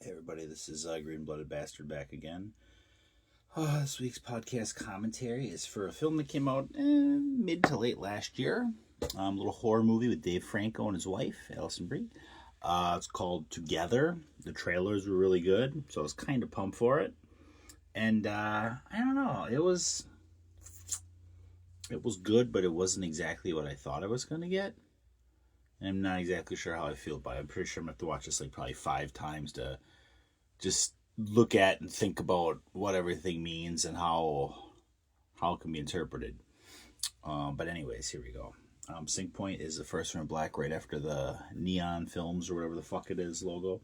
Hey everybody, this is Green Blooded Bastard back again. This week's podcast commentary is for a film that came out mid to late last year. A little horror movie with Dave Franco and his wife, Alison Brie. It's called Together. The trailers were really good, so I was kind of pumped for it. And I don't know, it was good, but it wasn't exactly what I thought I was going to get. And I'm not exactly sure how I feel about it. I'm pretty sure I'm going to have to watch this like probably 5 times to just look at and think about what everything means and how it can be interpreted. But anyways, here we go. Sync Point is the first one in black right after the Neon Films or whatever the fuck it is logo.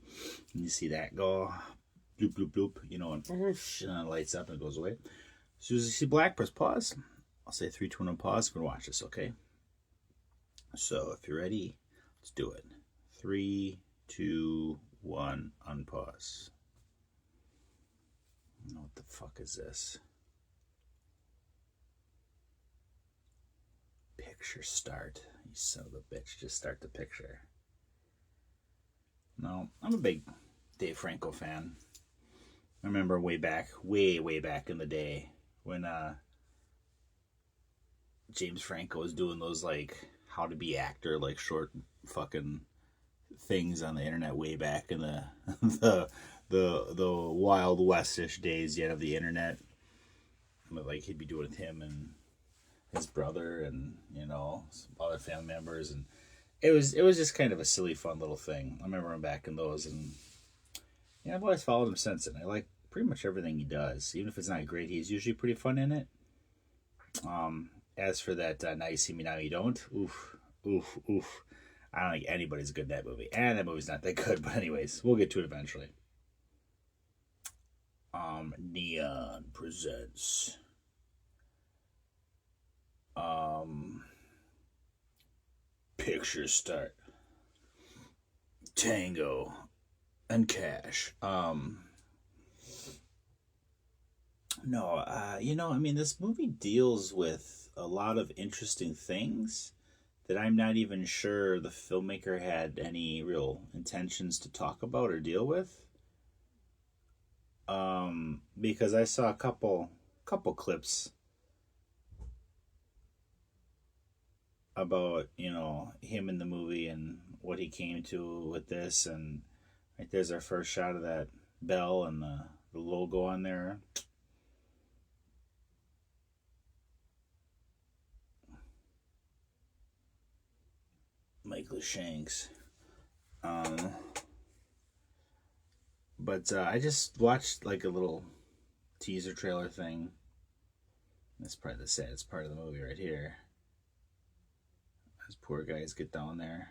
And you see that go bloop bloop bloop, and it lights up and it goes away. As soon as you see black, press pause. I'll say 3, 2, 1, pause. We're gonna watch this, okay? So if you're ready, let's do it. 3, 2, 1, unpause. What the fuck is this? Picture start. You son of a bitch, just start the picture. No, I'm a big Dave Franco fan. I remember way back in the day when James Franco was doing those like how to be actor like short fucking things on the internet way back in the Wild Westish days yet of the internet. Like he'd be doing with him and his brother and some other family members, and it was just kind of a silly fun little thing. I remember him back in those, and I've always followed him since, and I like pretty much everything he does. Even if it's not great, he's usually pretty fun in it. As for that Now You See Me Now You Don't, oof. I don't think anybody's good in that movie, and that movie's not that good, but anyways, we'll get to it eventually. Neon presents Picture Start, Tango and Cash. This movie deals with a lot of interesting things that I'm not even sure the filmmaker had any real intentions to talk about or deal with. Because I saw a couple clips about, him in the movie and what he came to with this, and right there's our first shot of that bell and the logo on there. Michael Shanks. But I just watched like a little teaser trailer thing. That's probably the saddest part of the movie right here. Those poor guys get down there.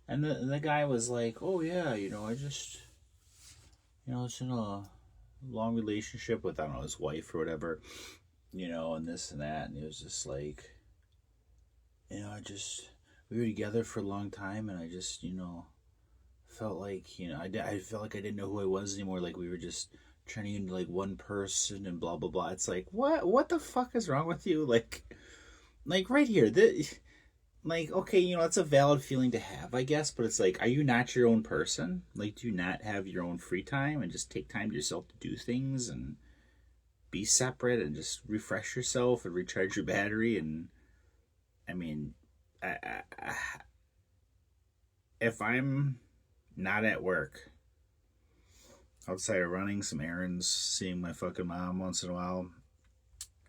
And the guy was like, oh yeah, I just, it's in a long relationship with, I don't know, his wife or whatever, and this and that. And he was just like, we were together for a long time, and I just, felt like, I felt like I didn't know who I was anymore. Like we were just turning into like one person and blah, blah, blah. It's like, what the fuck is wrong with you? Like right here, like, okay, that's a valid feeling to have, I guess, but it's like, are you not your own person? Like, do you not have your own free time and just take time to yourself to do things and be separate and just refresh yourself and recharge your battery? And if I'm not at work, outside of running some errands, seeing my fucking mom once in a while,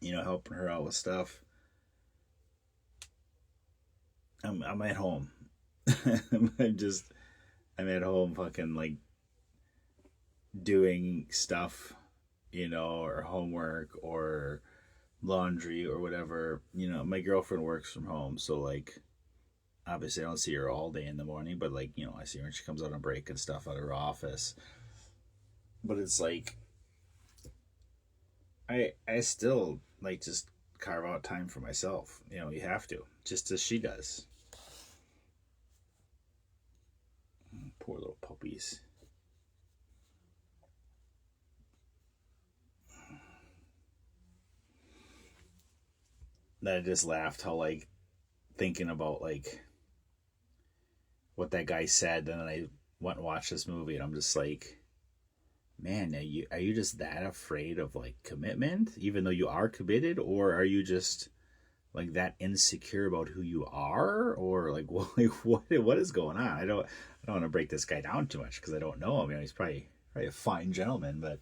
helping her out with stuff, I'm at home. I'm at home fucking like doing stuff, or homework or laundry or whatever. My girlfriend works from home, so like obviously I don't see her all day in the morning, but like, I see her when she comes out on break and stuff out of her office. But it's like I still like just carve out time for myself. You have to, just as she does. Poor little puppies. that I just laughed how like thinking about like what that guy said, and then I went and watched this movie, and I'm just like, man, are you just that afraid of like commitment, even though you are committed, or are you just like that insecure about who you are, or like what is going on? I don't want to break this guy down too much because I don't know him. You know, he's probably a fine gentleman, but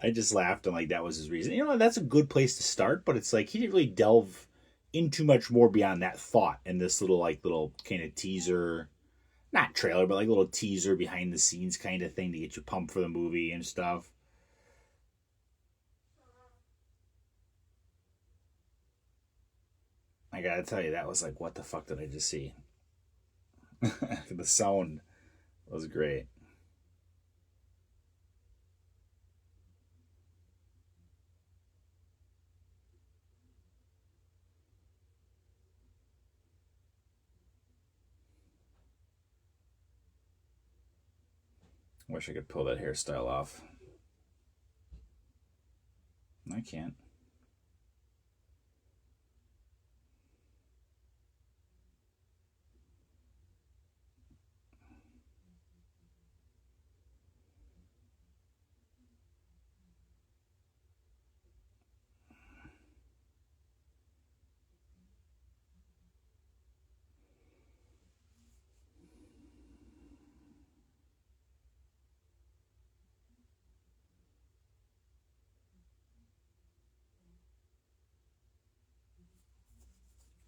I just laughed and like that was his reason. You know, that's a good place to start, but it's like he didn't really delve into much more beyond that thought in this little kind of teaser, not trailer, but like little teaser behind the scenes kind of thing to get you pumped for the movie and stuff. I gotta tell you, that was like, what the fuck did I just see? The sound was great. Wish I could pull that hairstyle off. I can't.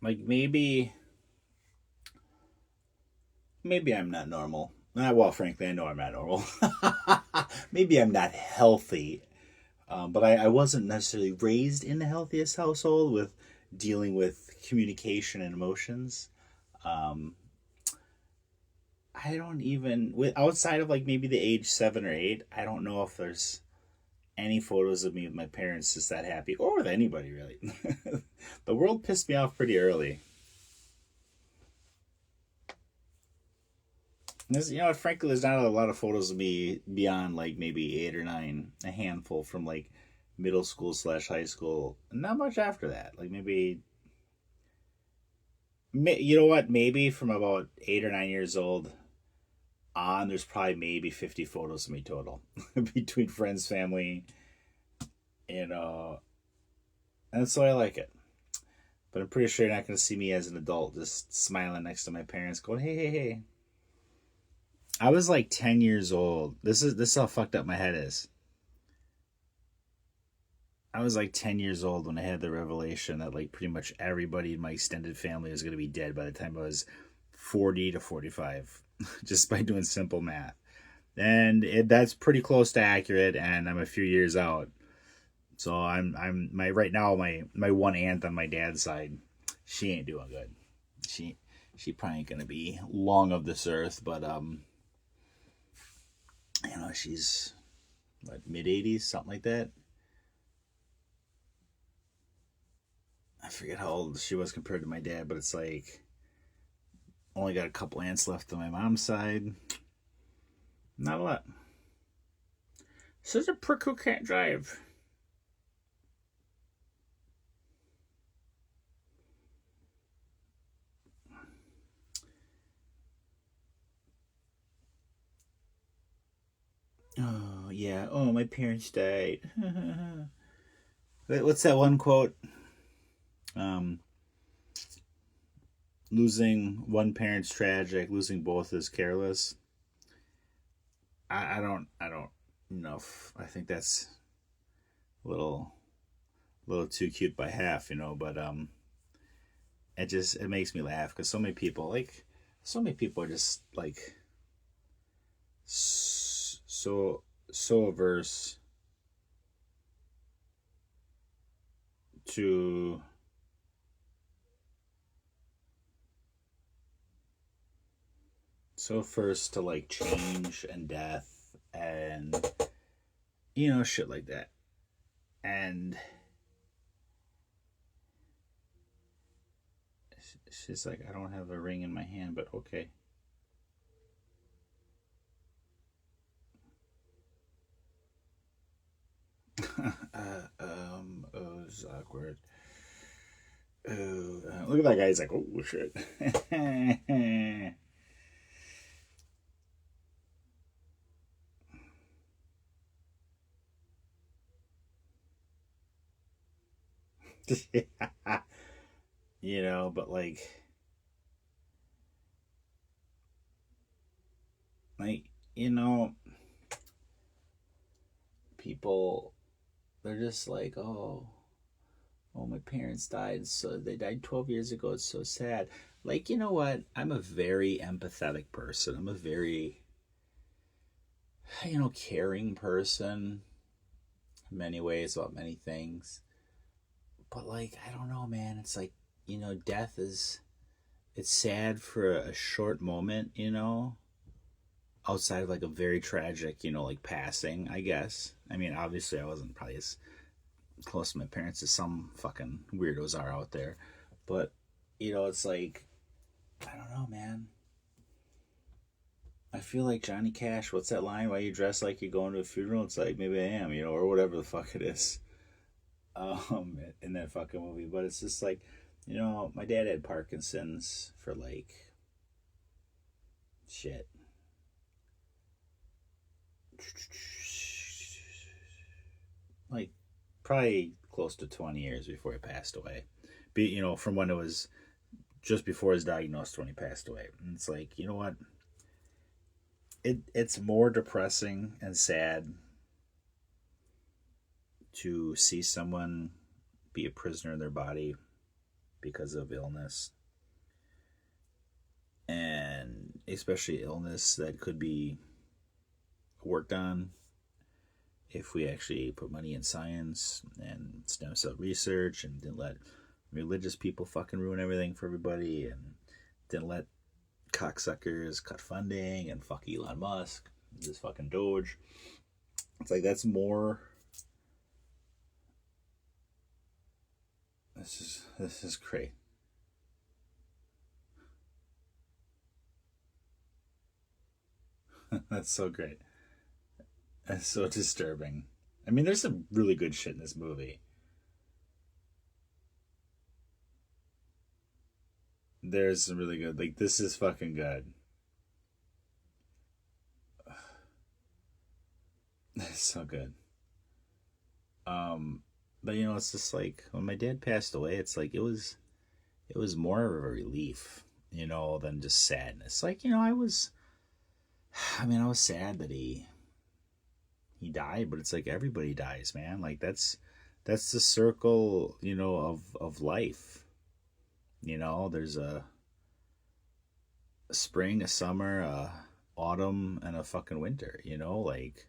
Like maybe I'm not normal. Well, frankly, I know I'm not normal. Maybe I'm not healthy, but I wasn't necessarily raised in the healthiest household with dealing with communication and emotions. Um, I don't even with outside of like maybe the age 7 or 8. I don't know if there's any photos of me with my parents just that happy, or with anybody really. The world pissed me off pretty early. There's, frankly, there's not a lot of photos of me beyond like maybe 8 or 9, a handful from like middle school slash high school. Not much after that. Like maybe, you know what? Maybe from about 8 or 9 years old on, there's probably maybe 50 photos of me total between friends, family, you know, and so I like it. But I'm pretty sure you're not going to see me as an adult just smiling next to my parents, going, "Hey, hey, hey." I was like 10 years old. This is how fucked up my head is. I was like 10 years old when I had the revelation that like pretty much everybody in my extended family was going to be dead by the time I was 40 to 45, just by doing simple math. And that's pretty close to accurate, and I'm a few years out. So I'm my right now my one aunt on my dad's side, she ain't doing good. She she probably ain't gonna be long of this earth, but she's what, mid 80s, something like that. I forget how old she was compared to my dad, but it's like only got a couple aunts left on my mom's side. Not a lot. Such a prick who can't drive. Oh yeah. Oh, my parents died. What's that one quote? Um, Losing one parent's tragic, losing both is careless. I don't know. I think that's a little too cute by half, but it makes me laugh because so many people are just like so averse to first to like change and death and shit like that. And she's like, I don't have a ring in my hand, but okay. It was awkward. Look at that guy. He's like, oh shit. But like, you know, people, they're just like, oh, my parents died. So they died 12 years ago. It's so sad. Like, you know what? I'm a very empathetic person. I'm a very, caring person in many ways about many things. But, like, I don't know, man. It's like, death is, it's sad for a short moment, outside of like a very tragic, like passing, I guess. I mean, obviously, I wasn't probably as close to my parents as some fucking weirdos are out there. But, it's like, I don't know, man. I feel like Johnny Cash. What's that line? Why you dress like you're going to a funeral? It's like, maybe I am, or whatever the fuck it is. In that fucking movie. But it's just like, my dad had Parkinson's for like shit. Like probably close to 20 years before he passed away. From when it was just before his diagnosed when he passed away. And it's like, you know what? It's more depressing and sad to see someone be a prisoner in their body because of illness, and especially illness that could be worked on if we actually put money in science and stem cell research and didn't let religious people fucking ruin everything for everybody and didn't let cocksuckers cut funding and fuck Elon Musk, this fucking Doge. It's like that's more. This is great. That's so great. That's so disturbing. I mean, there's some really good shit in this movie. There's some really good. Like this is fucking good. It's so good. Um, but it's just like when my dad passed away, it's like it was more of a relief, than just sadness. Like I was sad that he died, but it's like everybody dies, man. Like that's the circle, of life. There's a spring, a summer, a autumn, and a fucking winter. Like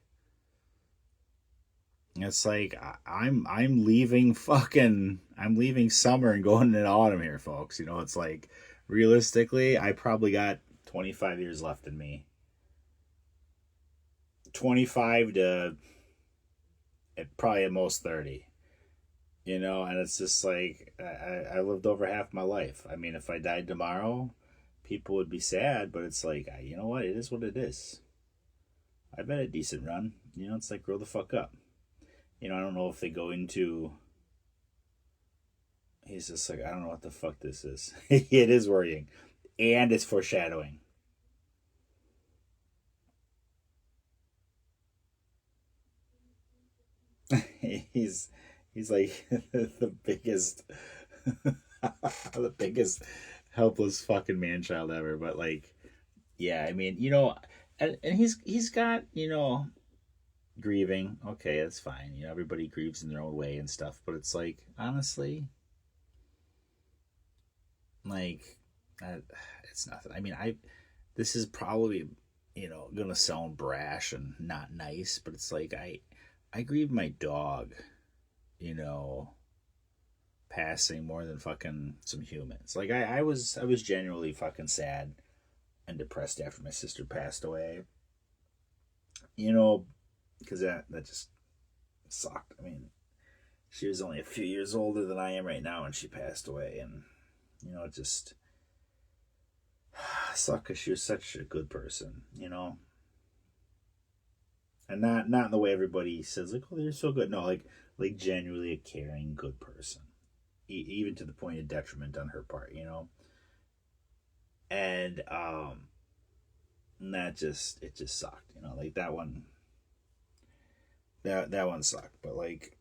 it's like I'm leaving summer and going into autumn here, folks. It's like realistically, I probably got 25 years left in me. 25 to probably at most 30. And it's just like I lived over half my life. I mean, if I died tomorrow, people would be sad, but it's like, you know what? It is what it is. I've had a decent run. It's like, grow the fuck up. I don't know if they go into. He's just like, I don't know what the fuck this is. It is worrying. And it's foreshadowing. he's he's like the biggest the biggest helpless fucking man child ever. But like, yeah, I mean, and he's got, grieving. Okay, that's fine. Everybody grieves in their own way and stuff. But it's like, honestly, like, it's nothing. I mean, this is probably, gonna sound brash and not nice, but it's like I grieve my dog, you know, passing more than fucking some humans. Like I was genuinely fucking sad and depressed after my sister passed away. You know, because that just sucked. I mean, she was only a few years older than I am right now, and she passed away, and it just sucked because she was such a good person, and not in the way everybody says like, oh, they're so good. No, like genuinely a caring, good person. even to the point of detriment on her part, you know. And that just it just sucked, you know. Like that one, that one sucked. But like,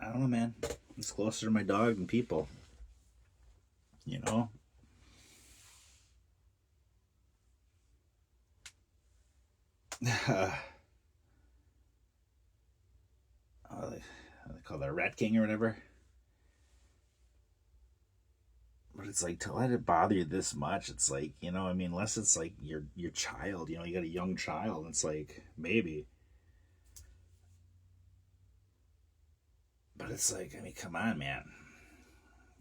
I don't know, man. It's closer to my dog than people, you know. They call that Rat King or whatever. But it's like, to let it bother you this much, it's like, you know, I mean, unless it's like your child, you know, you got a young child, it's like maybe. But it's like, I mean, come on, man.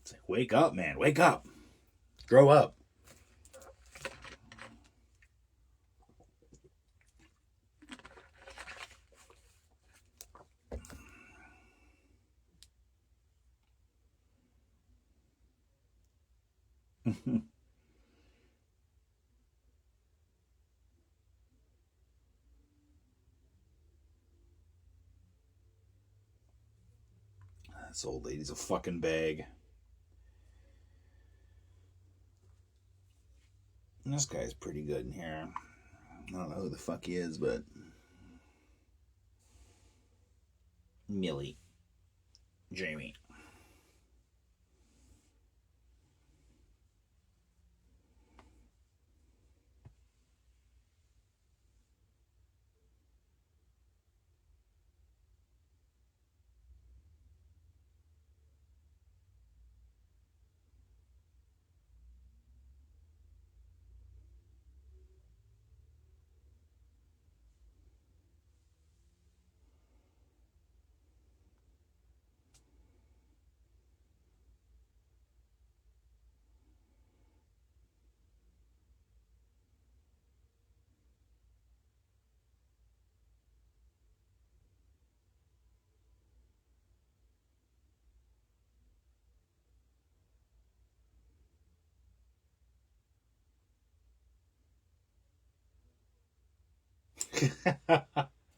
It's like, wake up, man, wake up, grow up. This old lady's a fucking bag. And this guy's pretty good in here. I don't know who the fuck he is, but Millie, Jamie.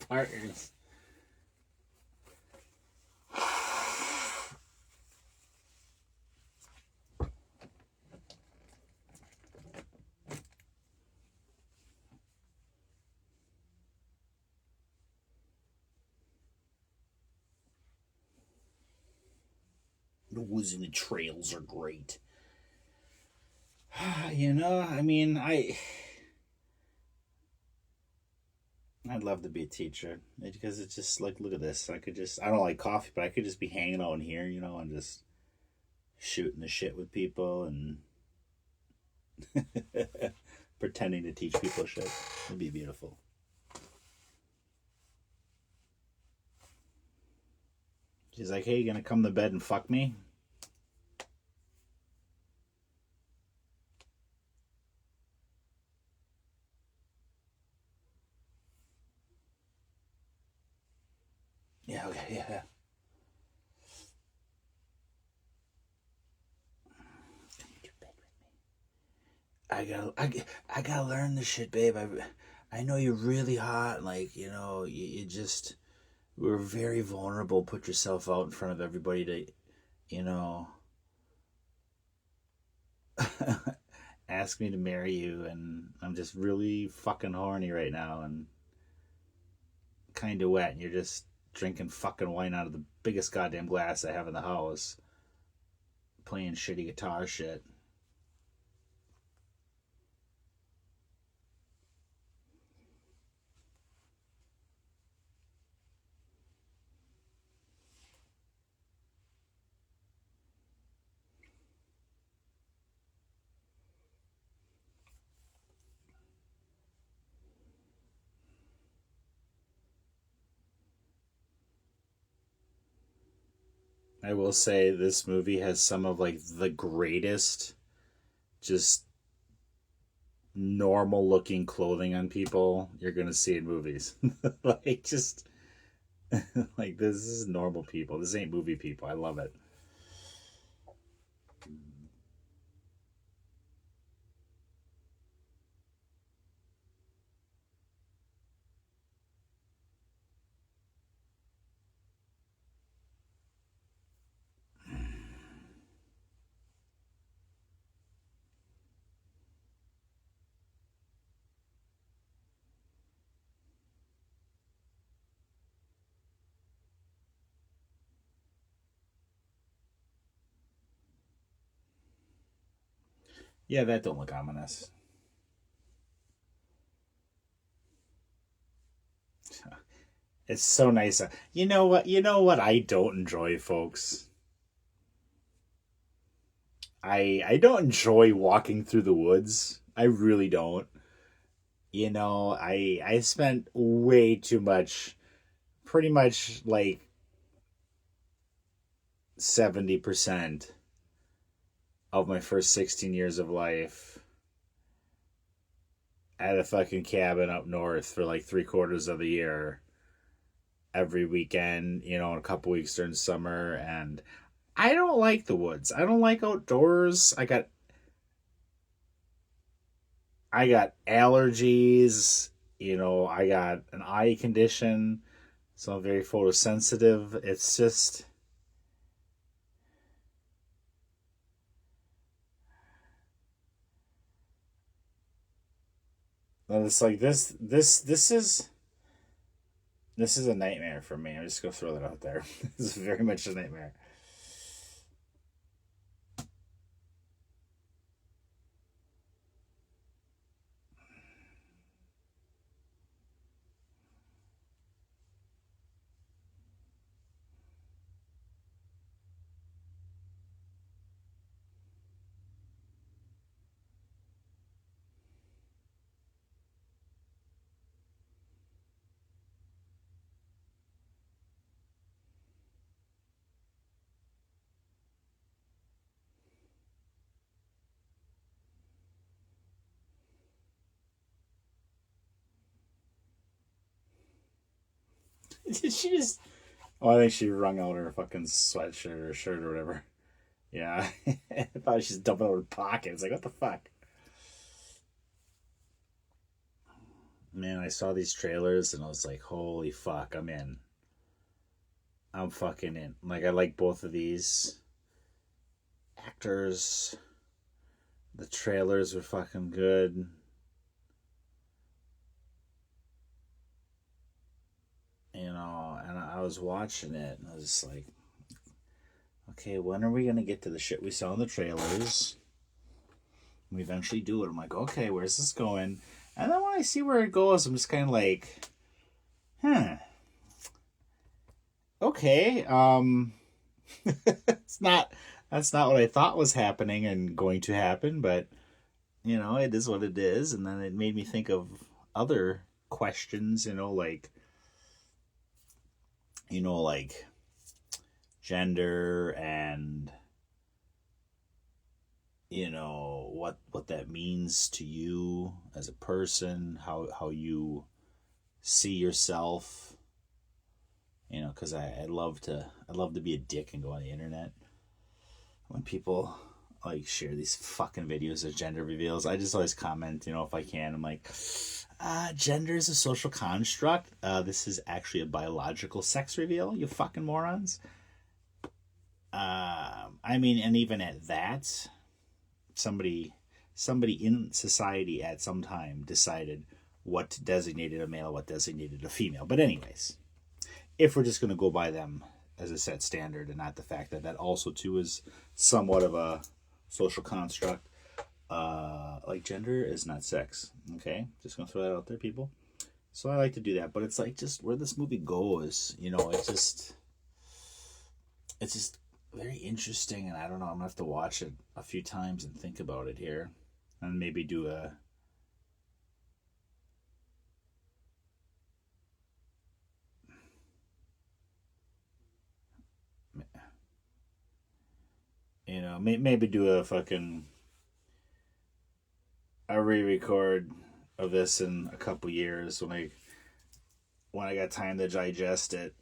Partners. The woods and the trails are great. You know, I mean, I'd love to be a teacher because it's just like, look at this. I don't like coffee, but I could just be hanging out in here, you know, and just shooting the shit with people and pretending to teach people shit. It'd be beautiful. She's like, hey, you gonna come to bed and fuck me? Yeah, okay, yeah. I gotta learn this shit, babe. I know you're really hot. Like, you know, you just we're very vulnerable. Put yourself out in front of everybody to, you know, ask me to marry you, and I'm just really fucking horny right now and kind of wet, and you're just drinking fucking wine out of the biggest goddamn glass I have in the house, playing shitty guitar shit. I will say this movie has some of like the greatest just normal looking clothing on people you're gonna see in movies. Like just like this is normal people. This ain't movie people. I love it. Yeah, that don't look ominous. It's so nice. You know what? You know what I don't enjoy, folks. I don't enjoy walking through the woods. I really don't. I spent way too much, pretty much like 70% of my first 16 years of life at a fucking cabin up north for like 3/4 of the year, every weekend, a couple weeks during summer. And I don't like the woods. I don't like outdoors. I got allergies. I got an eye condition, so I'm very photosensitive. It's just, and it's like this is a nightmare for me. I'm just gonna throw that out there. This is very much a nightmare. Did she just? Oh, I think she wrung out her fucking sweatshirt or shirt or whatever. Yeah, I thought she's dumping out her pocket. It's like, what the fuck? Man, I saw these trailers and I was like, holy fuck, I'm in. I'm fucking in. Like, I like both of these actors. The trailers were fucking good. And I was watching it and I was just like, okay, when are we gonna get to the shit we saw in the trailers? We eventually do it. I'm like, okay, where's this going? And then when I see where it goes, I'm just kind of like, huh, okay. It's not. That's not what I thought was happening and going to happen, but it is what it is. And then it made me think of other questions, like gender and what that means to you as a person, how you see yourself. Because I love to be a dick and go on the internet when people like share these fucking videos of gender reveals. I just always comment, if I can. I'm like, gender is a social construct. This is actually a biological sex reveal, you fucking morons. I mean, and even at that, somebody in society at some time decided what designated a male, what designated a female. But anyways, if we're just going to go by them as a set standard and not the fact that also too is somewhat of a social construct, like gender is not sex. Okay, just gonna throw that out there, people. So I like to do that, but it's like just where this movie goes, it's just very interesting, and I don't know. I'm gonna have to watch it a few times and think about it here, and maybe do a. Maybe do a fucking a re-record of this in a couple years when I got time to digest it.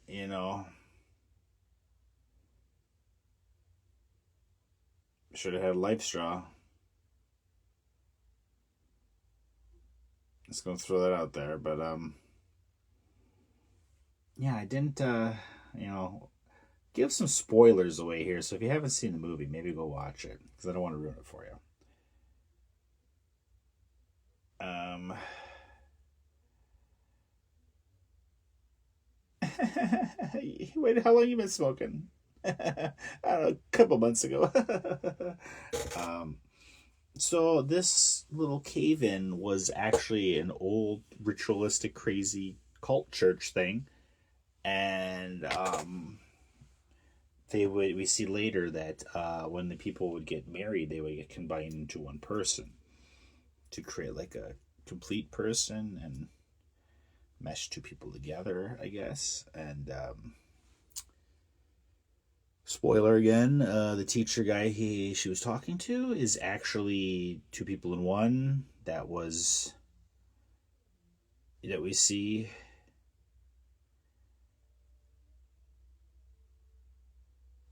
Should have had Life Straw. Just gonna throw that out there, but yeah, I didn't give some spoilers away here. So if you haven't seen the movie, maybe go watch it because I don't want to ruin it for you. Um, Wait, how long you been smoking? I don't know, a couple months ago. um, So this little cave-in was actually an old ritualistic, crazy cult church thing, and we see later that when the people would get married, they would get combined into one person to create like a complete person and mesh two people together, I guess. And spoiler again, the teacher guy she was talking to is actually two people in one. That we see.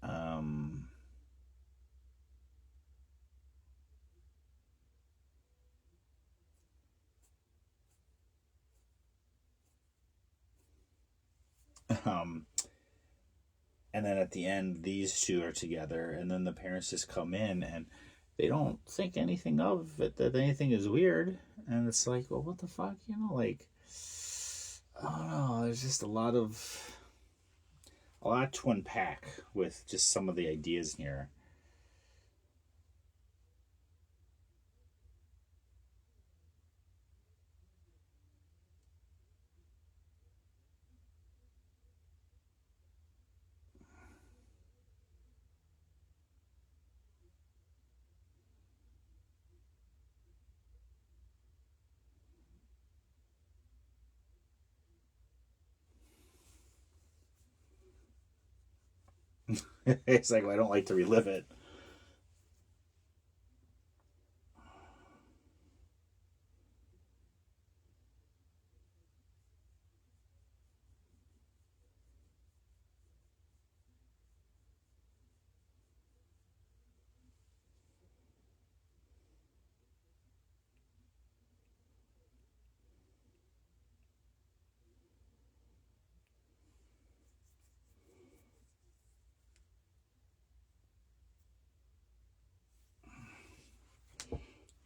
Um, um, and then at the end, these two are together, and then the parents just come in and they don't think anything of it, that anything is weird. And it's like, well, what the fuck? Like, I don't know. There's just a lot to unpack with just some of the ideas here. It's like, well, I don't like to relive it.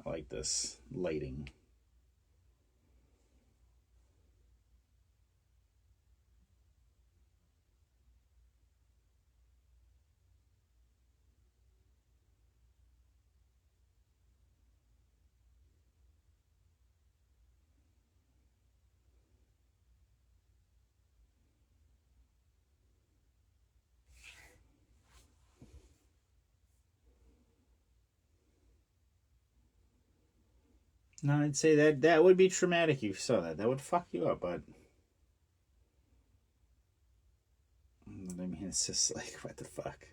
I like this lighting. No, I'd say that would be traumatic if you saw that. That would fuck you up, but I mean, it's just like, what the fuck?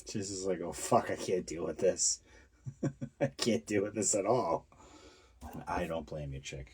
She's just like, oh fuck, I can't deal with this. I can't deal with this at all. And I don't blame you, chick.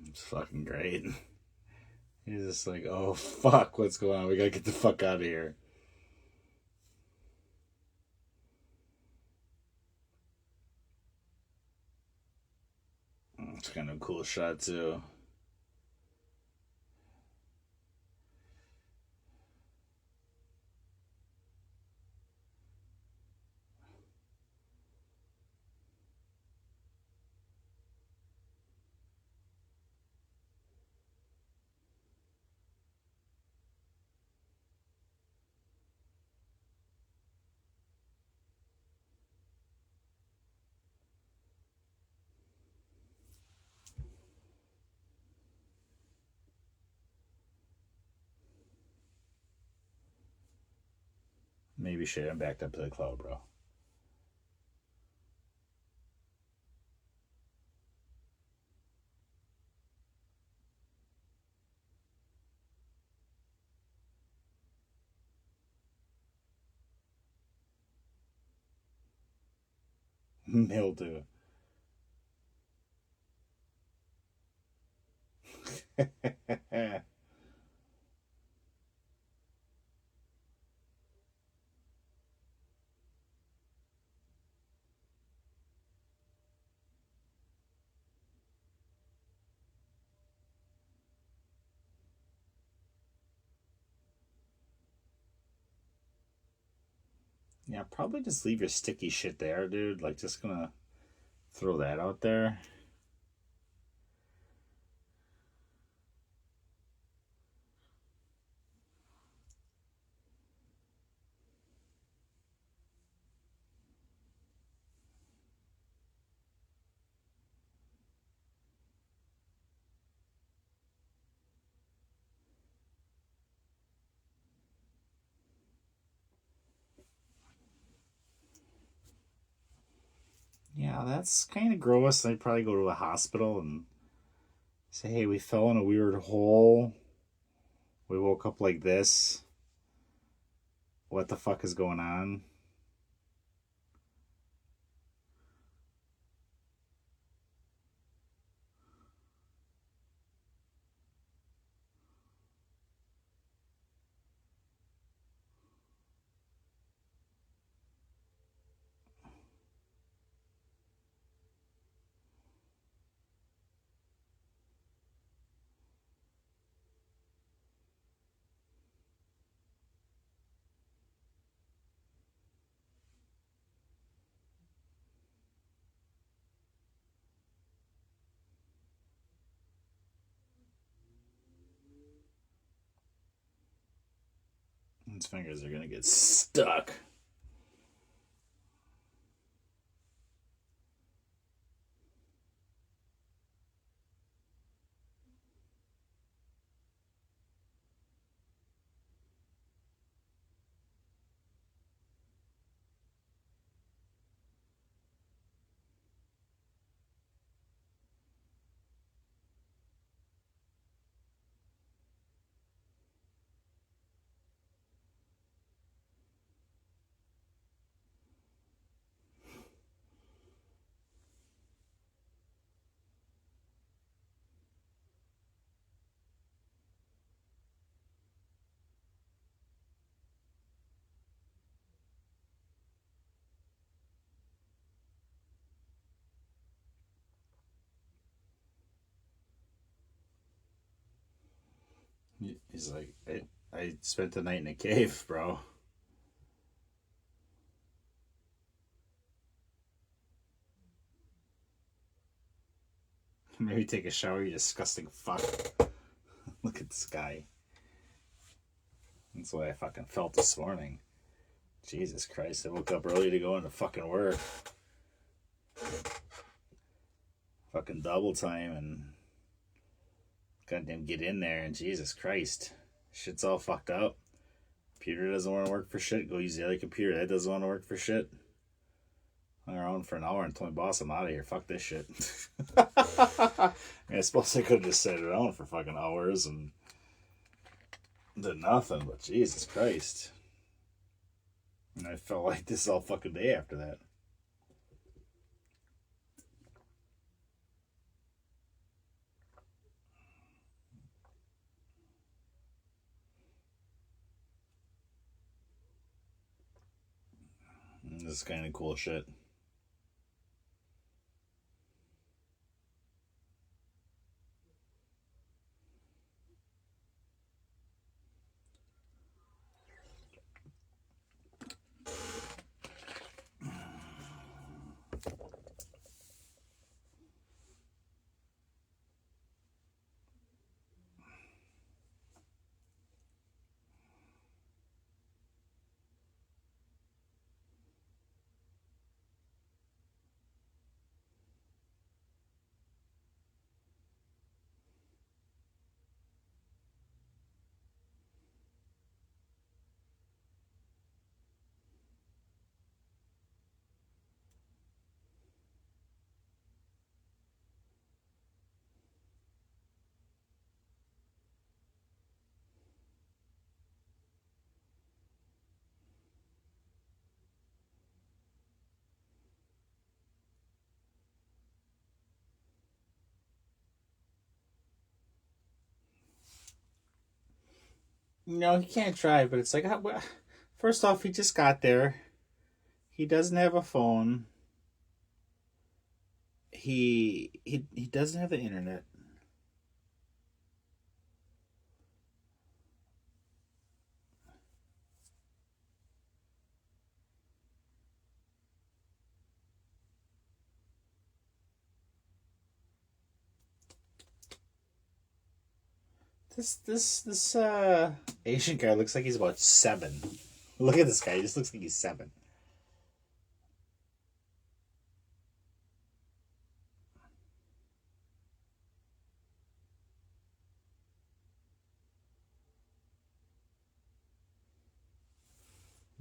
It's fucking great. He's just like, oh fuck, what's going on? We gotta get the fuck out of here. It's kind of a cool shot too. Maybe shit, I'm backed up to the cloud, bro. Mildew. Yeah, probably just leave your sticky shit there, dude. Like, just gonna throw that out there. Yeah, that's kind of gross. I'd probably go to a hospital and say, hey, we fell in a weird hole. We woke up like this. What the fuck is going on? His fingers are gonna get stuck. He's like, I spent the night in a cave, bro. Maybe take a shower, you disgusting fuck. Look at this guy. That's what I fucking felt this morning. Jesus Christ, I woke up early to go into fucking work. Fucking double time and goddamn get in there and Jesus Christ. Shit's all fucked up. Computer doesn't want to work for shit. Go use the other computer. That doesn't want to work for shit. Hung around for an hour and told my boss I'm out of here. Fuck this shit. I mean, I suppose I could have just sat around for fucking hours and did nothing, but Jesus Christ. And I felt like this all fucking day after that. And this is kind of cool shit. No, he can't drive, but it's like, first off, he just got there. He doesn't have a phone. He doesn't have the internet. This Asian guy looks like he's about 7. Look at this guy. He just looks like he's 7.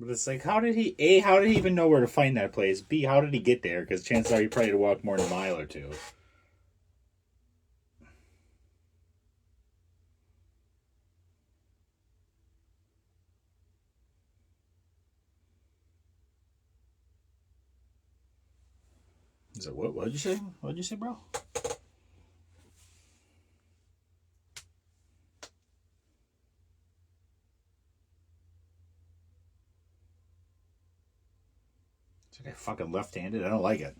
But it's like, how did he even know where to find that place? B, how did he get there? Because chances are he probably had to walk more than a mile or two. He's like, what? What'd you say? What'd you say, bro? Is that guy fucking left-handed? I don't like it.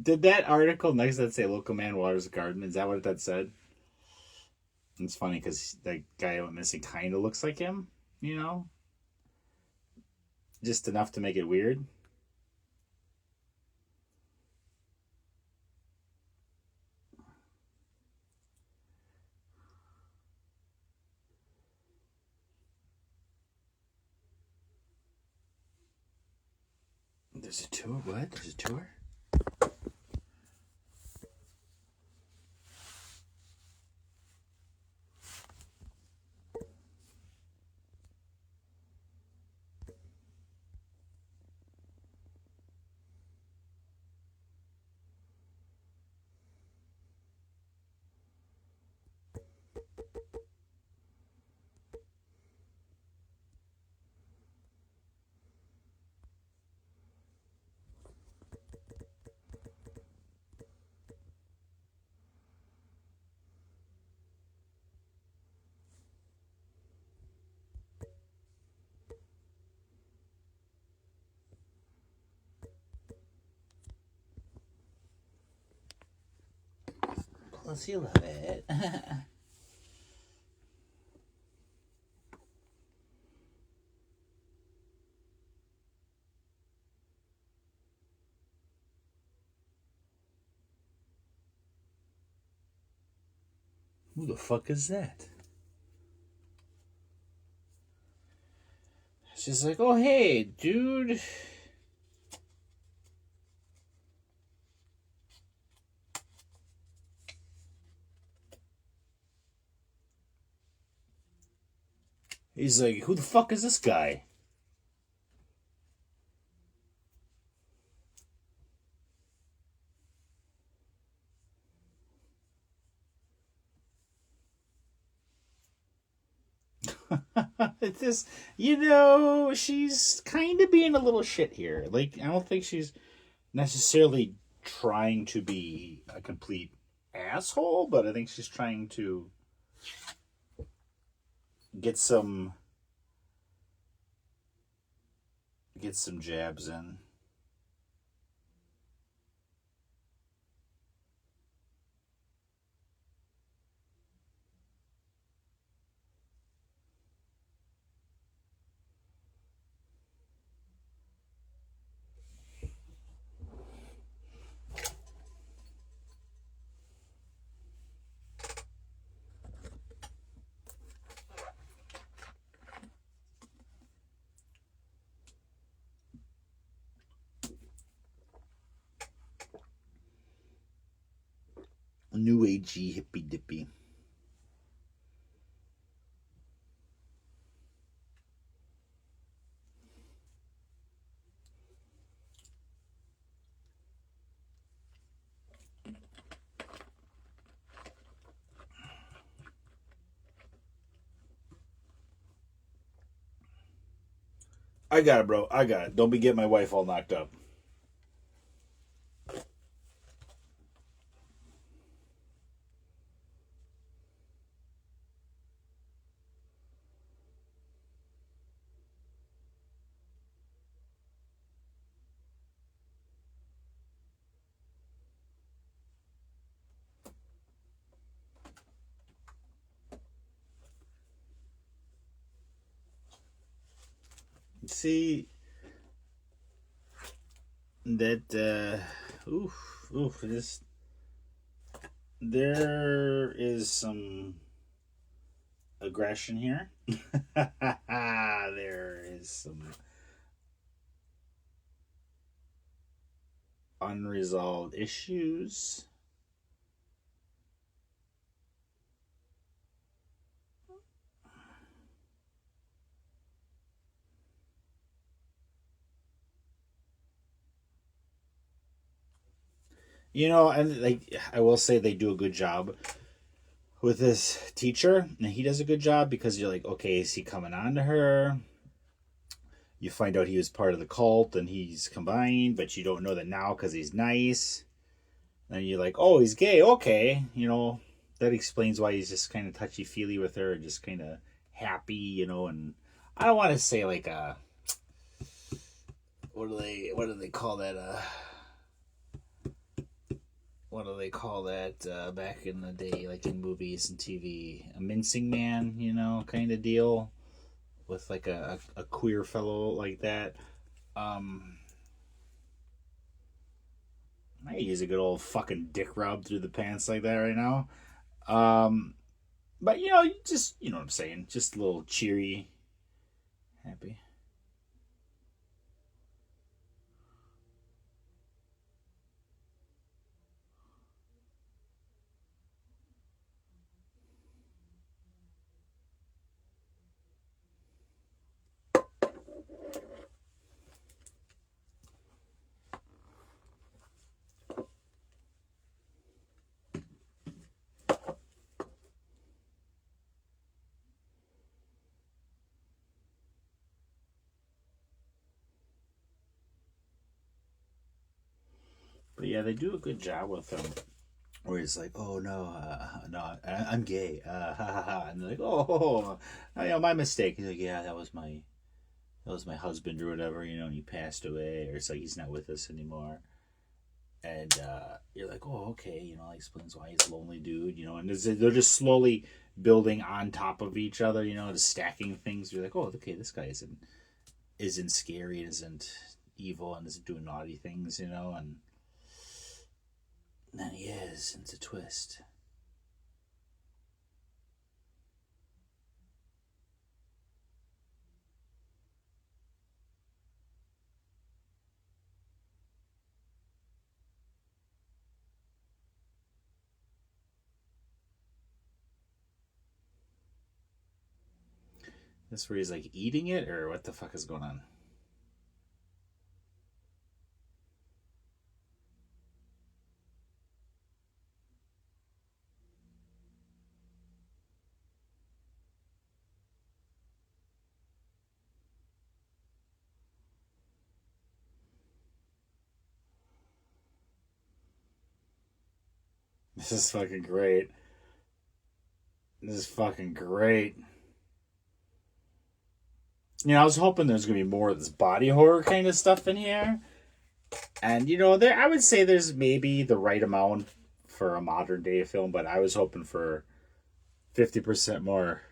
Did that article next to that say local man waters the garden? Is that what that said? It's funny because that guy who went missing kind of looks like him, you know? Just enough to make it weird. There's a tour? What? There's a tour? Plus, you love it. Who the fuck is that? She's like, oh, hey, dude. He's like, who the fuck is this guy? It's just, she's kind of being a little shit here. Like, I don't think she's necessarily trying to be a complete asshole, but I think she's trying to get some jabs in. New agey hippy dippy. I got it, bro. I got it. Don't be getting my wife all knocked up. See that? Oof. There is some aggression here. There is some unresolved issues. And like I will say, they do a good job with this teacher, and he does a good job because you're like, okay, is he coming on to her? You find out he was part of the cult and he's combined, but you don't know that now because he's nice. And you're like, oh, he's gay. Okay, that explains why he's just kind of touchy feely with her, just kind of happy, And I don't want to say like what do they call that? What do they call that back in the day, like in movies and TV? A mincing man, kind of deal with like a queer fellow like that. Um, I use a good old fucking dick rub through the pants like that right now. Um, but just what I'm saying, just a little cheery, happy. But yeah, they do a good job with them. Where it's like, oh no, no, I'm gay, ha ha ha, and they're like, my mistake. He's like, yeah, that was my husband or whatever, and he passed away, or it's like he's not with us anymore. And you're like, oh, okay, that explains why he's a lonely dude, and they're just slowly building on top of each other, just stacking things. You're like, oh, okay, this guy isn't scary, isn't evil, and isn't doing naughty things, and then he is, and it's a twist. This where he's like eating it, or what the fuck is going on? This is fucking great. This is fucking great. I was hoping there's gonna be more of this body horror kind of stuff in here, and there I would say there's maybe the right amount for a modern day film, but I was hoping for 50% more.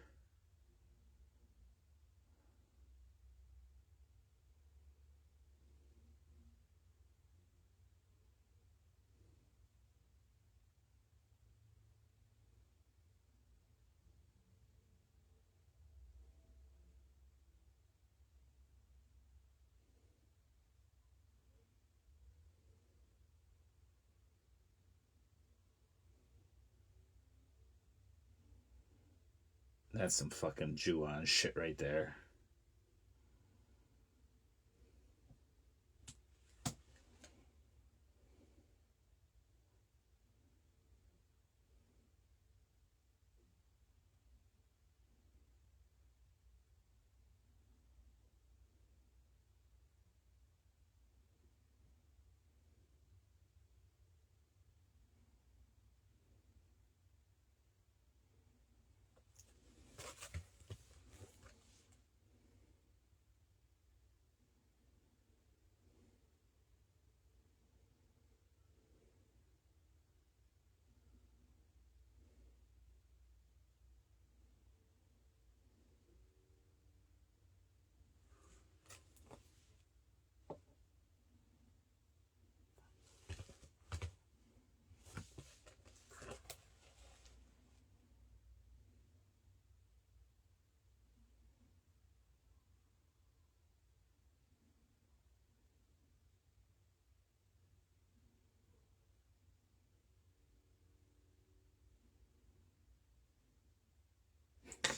That's some fucking Jew on shit right there.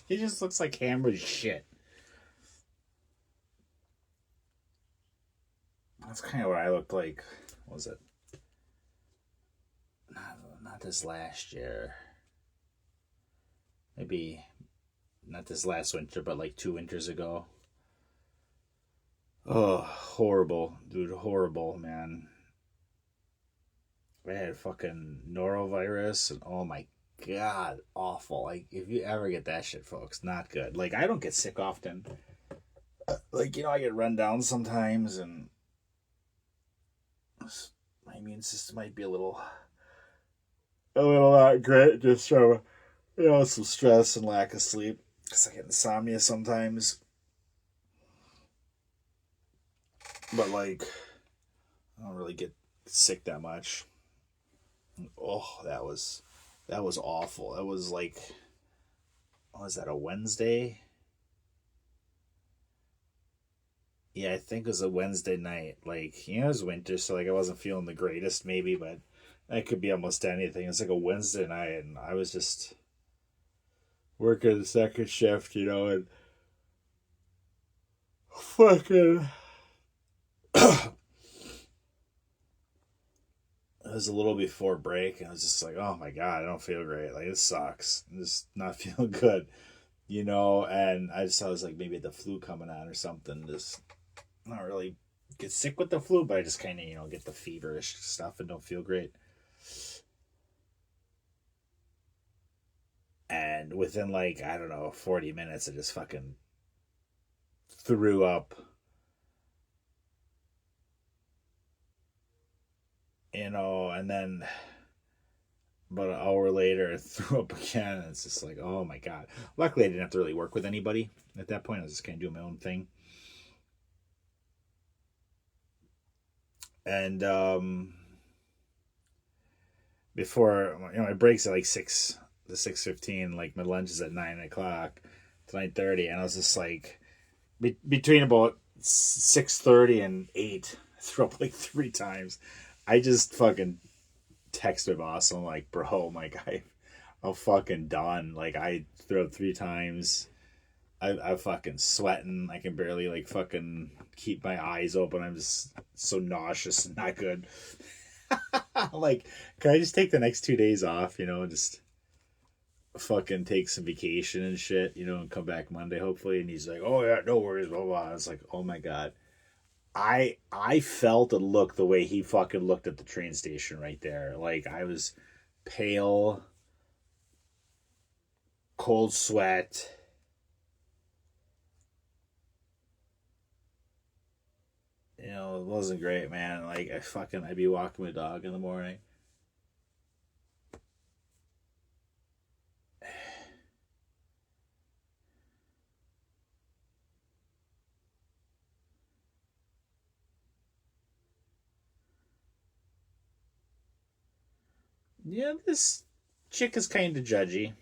He just looks like hammered shit. That's kind of what I looked like. What was it? Not this last year. Maybe not this last winter, but like 2 winters ago. Oh, horrible, dude, horrible, man. I had fucking norovirus, and oh my god, awful. Like, if you ever get that shit, folks, not good. Like, I don't get sick often. Like, I get run down sometimes, and my immune system might be a little not great, just from, some stress and lack of sleep. Because I get insomnia sometimes. But, like, I don't really get sick that much. Oh, that was awful. That was like, was that a Wednesday? Yeah, I think it was a Wednesday night. Like, it was winter, so like I wasn't feeling the greatest maybe, but that could be almost anything. It's like a Wednesday night, and I was just working the second shift, and fucking it was a little before break, and I was just like, oh my god, I don't feel great. Like, this sucks. I'm just not feeling good, and I was like, maybe the flu coming on or something. Just not really get sick with the flu, but I just kind of, get the feverish stuff and don't feel great. And within, like, I don't know, 40 minutes, I just fucking threw up. And then about an hour later, I threw up again. And it's just like, oh my god. Luckily, I didn't have to really work with anybody at that point. I was just kind of doing my own thing. And before, my breaks at like 6:15. Like, my lunch is at 9 o'clock to 9:30, and I was just like, between about 6:30 and 8, I threw up like 3 times. I just fucking texted my boss. I'm like, bro, I'm like, I'm fucking done. Like, I threw up 3 times. I'm fucking sweating. I can barely, like, fucking keep my eyes open. I'm just so nauseous and not good. Like, can I just take the next 2 days off, just fucking take some vacation and shit, and come back Monday, hopefully? And he's like, oh, yeah, no worries, blah, blah. I was like, oh, my God. I felt and looked the way he fucking looked at the train station right there. Like, I was pale, cold sweat. It wasn't great, man. Like, I'd be walking my dog in the morning. Yeah, this chick is kind of judgy.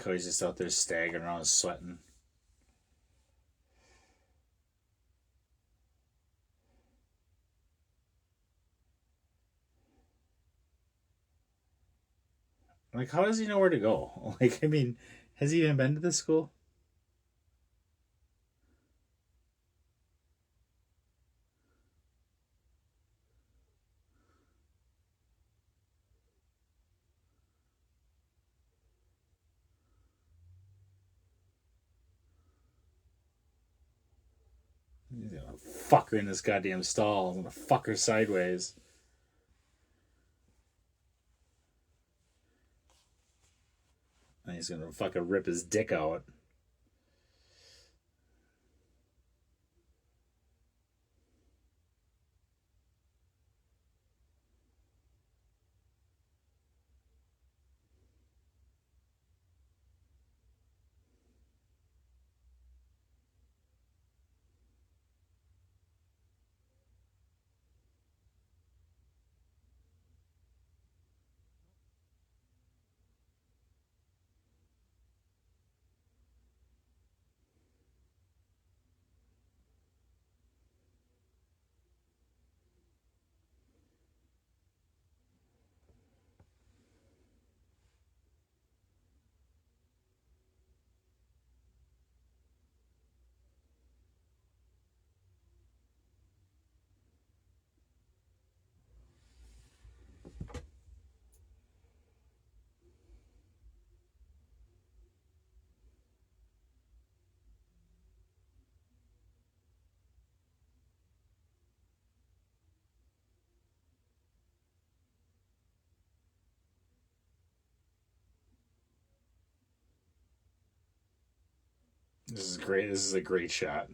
He's just out there staggering around sweating. Like, how does he know where to go? Like, I mean, has he even been to this school? He's gonna fuck her in this goddamn stall. I'm gonna fuck her sideways. And he's gonna fucking rip his dick out. This is great. This is a great shot.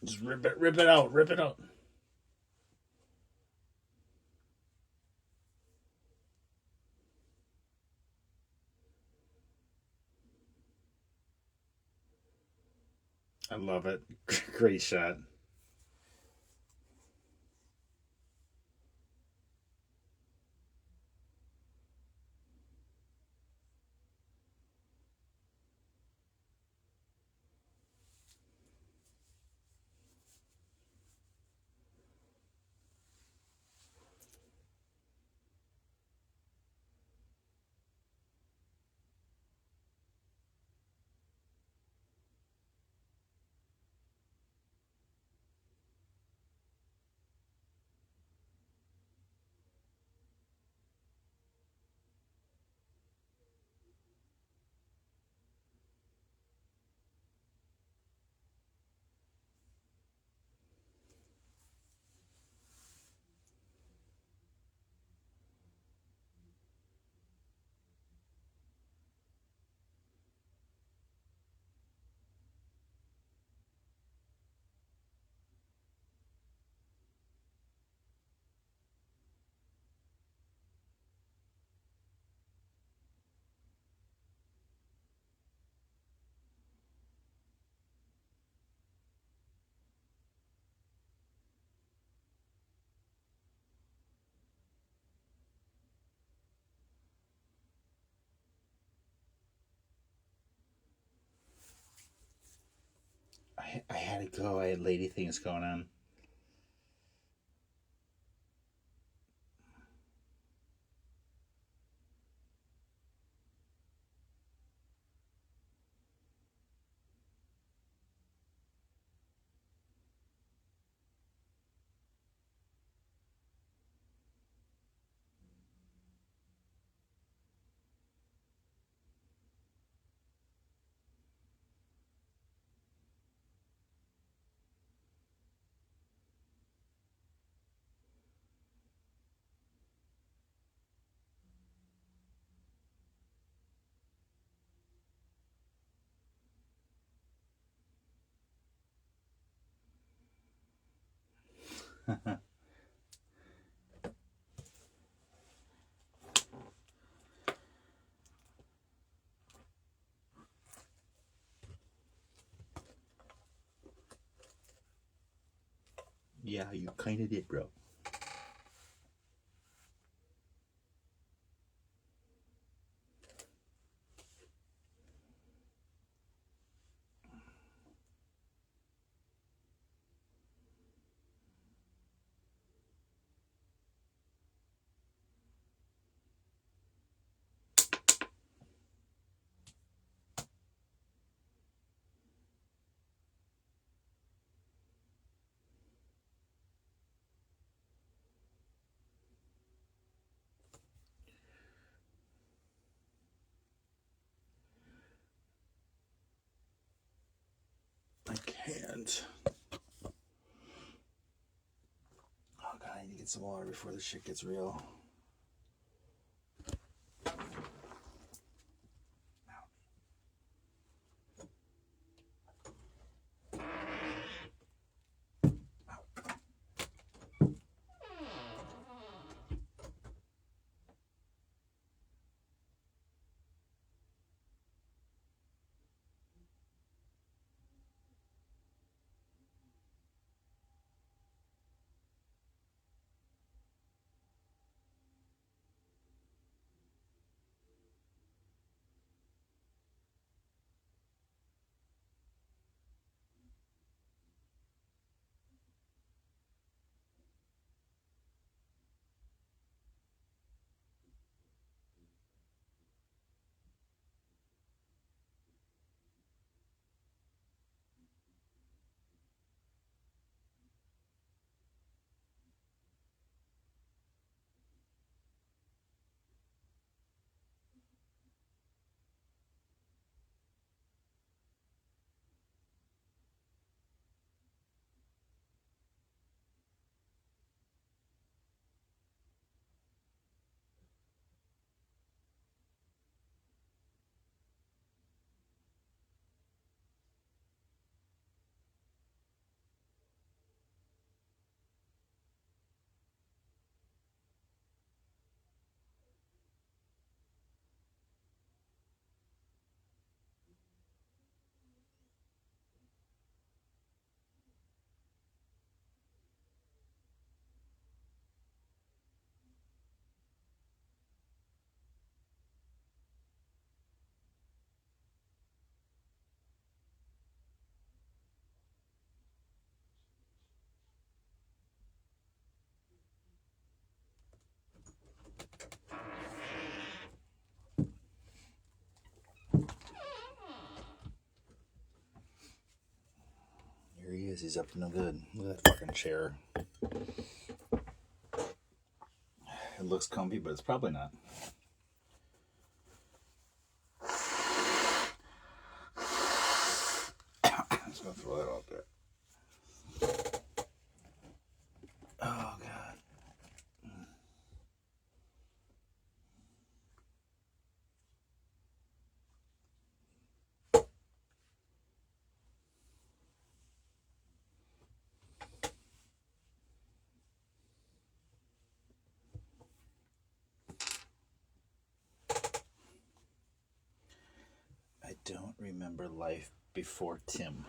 Just rip it out, rip it out. I love it. Great shot. I had to go. I had lady things going on. Yeah, you kind of did, bro. I can't. Oh god, I need to get some water before this shit gets real. guess he's up to no good. Look at that fucking chair. It looks comfy, but it's probably not. I'm just gonna throw that out there. Oh, God. I don't remember life before Tim.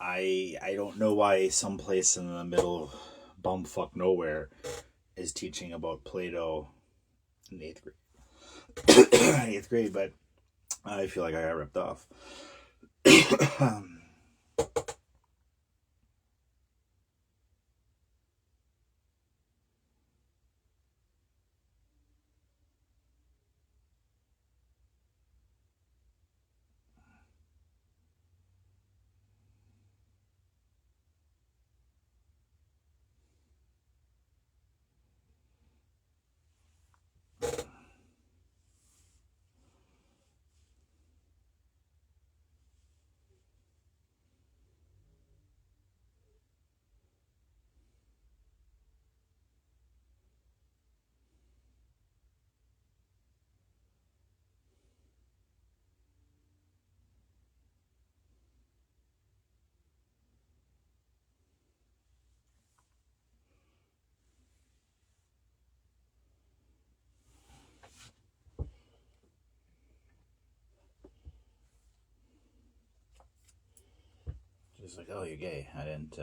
I don't know why someplace in the middle of bumfuck nowhere is teaching about Plato in 8th grade. 8th grade, but I feel like I got ripped off. Just like, oh, you're gay. I didn't.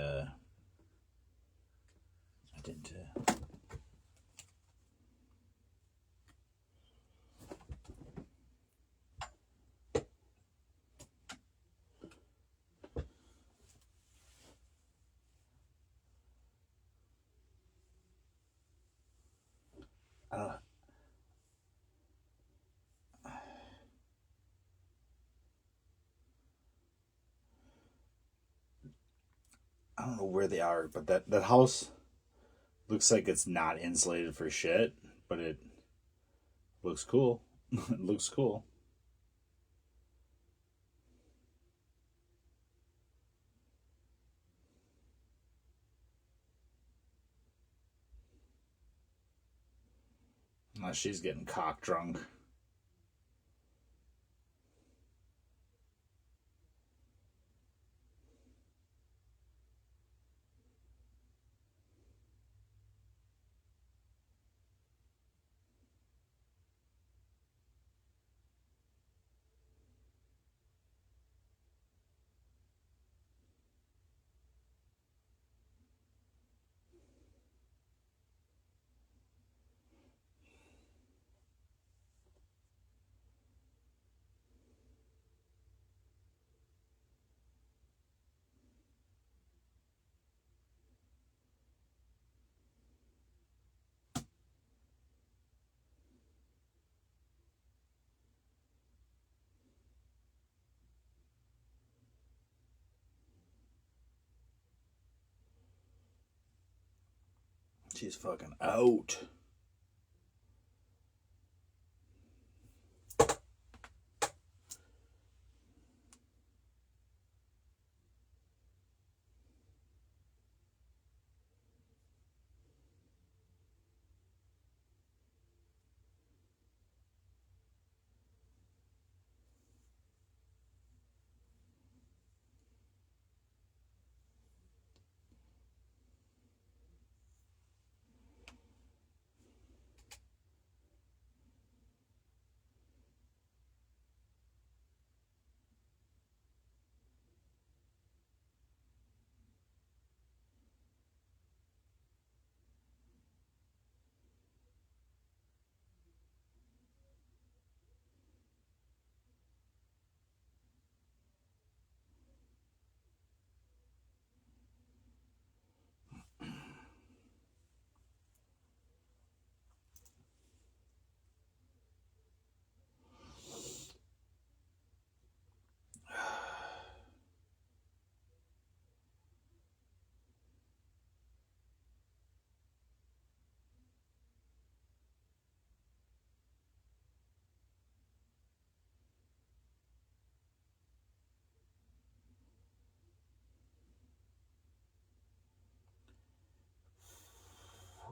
I don't know where they are, but that house looks like it's not insulated for shit, but it looks cool. It looks cool. Unless she's getting cock drunk. She's fucking out.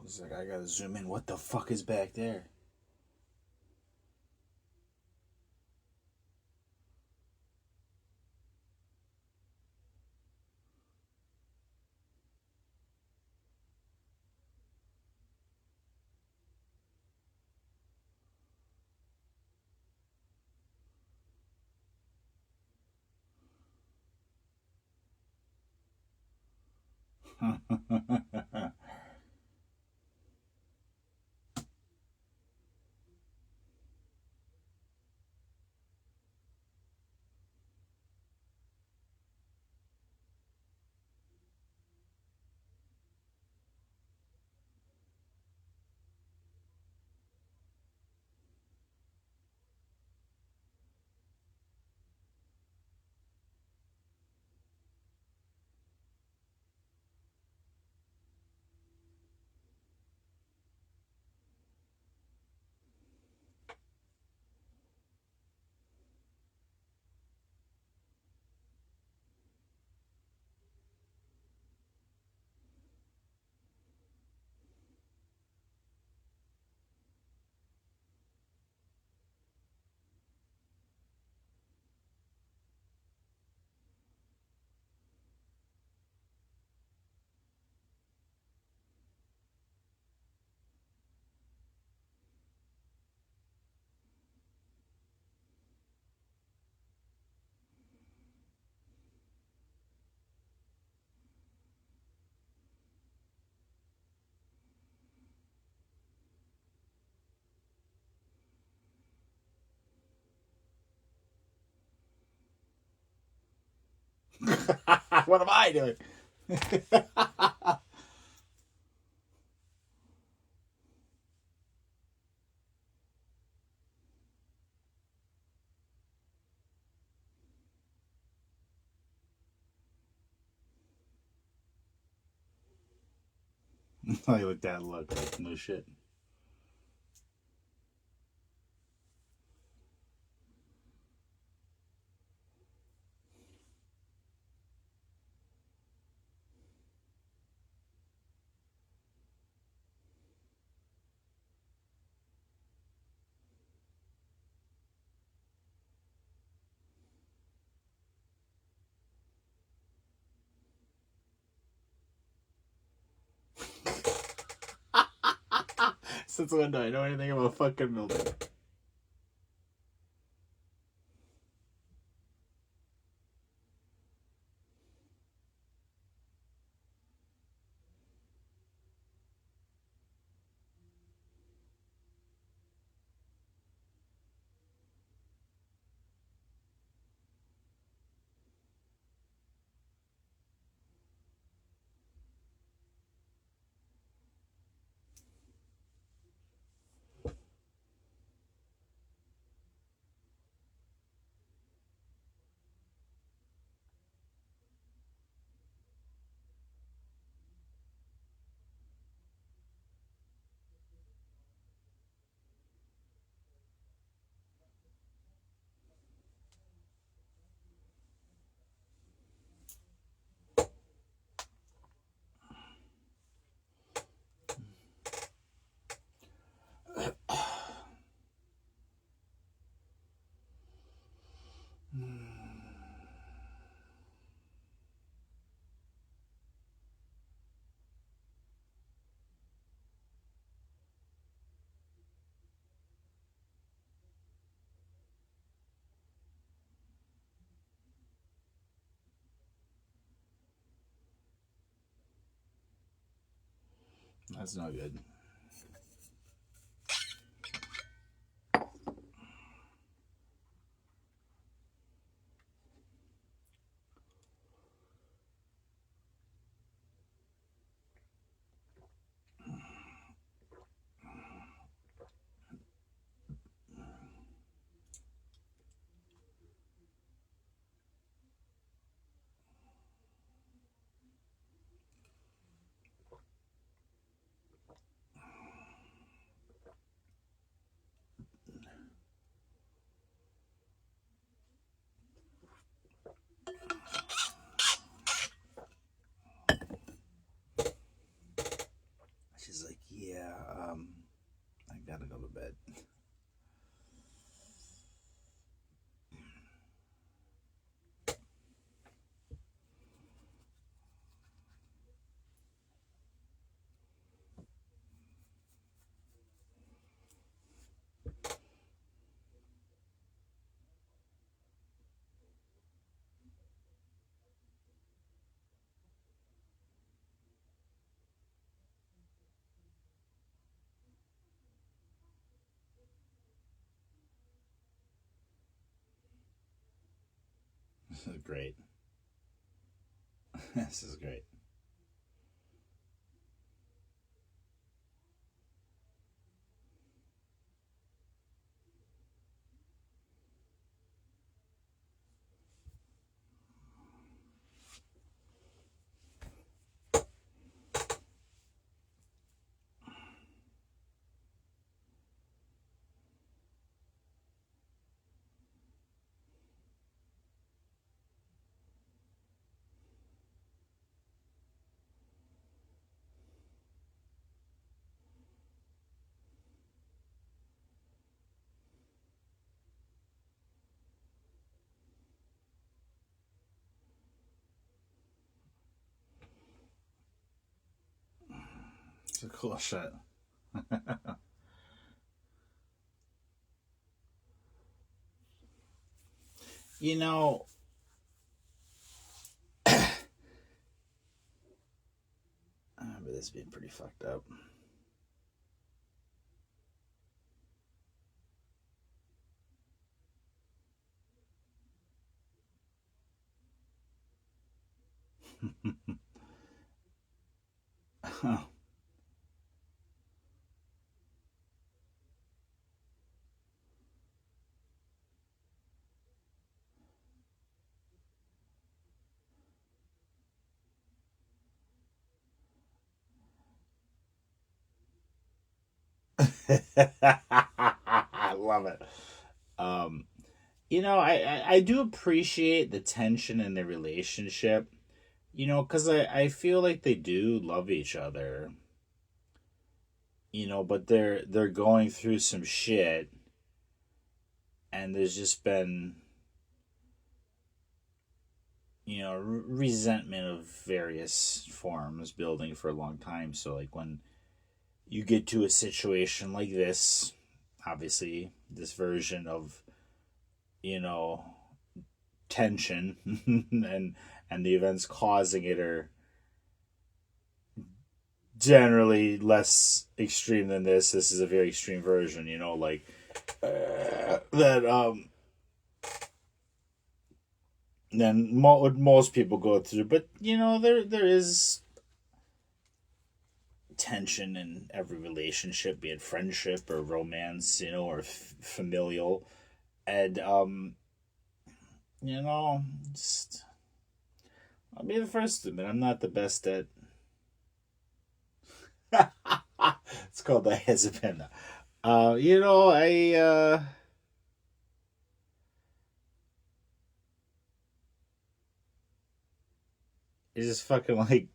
It's like, I gotta zoom in. What the fuck is back there? What am I doing? I look that look like no shit. Since when do I know anything about fucking building? That's not good. bit. This is great. This is great. It's a cool shot. You know, I remember this being pretty fucked up. I love it. Um, I do appreciate the tension in the relationship, because I feel like they do love each other, but they're going through some shit, and there's just been, resentment of various forms building for a long time. So, like, when you get to a situation like this, obviously, this version of, you know, tension and the events causing it are generally less extreme than this. This is a very extreme version, like that than what most people go through. But there is tension in every relationship, be it friendship or romance, or familial, and just, I'll be the first to admit I'm not the best at. It's called the Hezapin. It's just fucking like.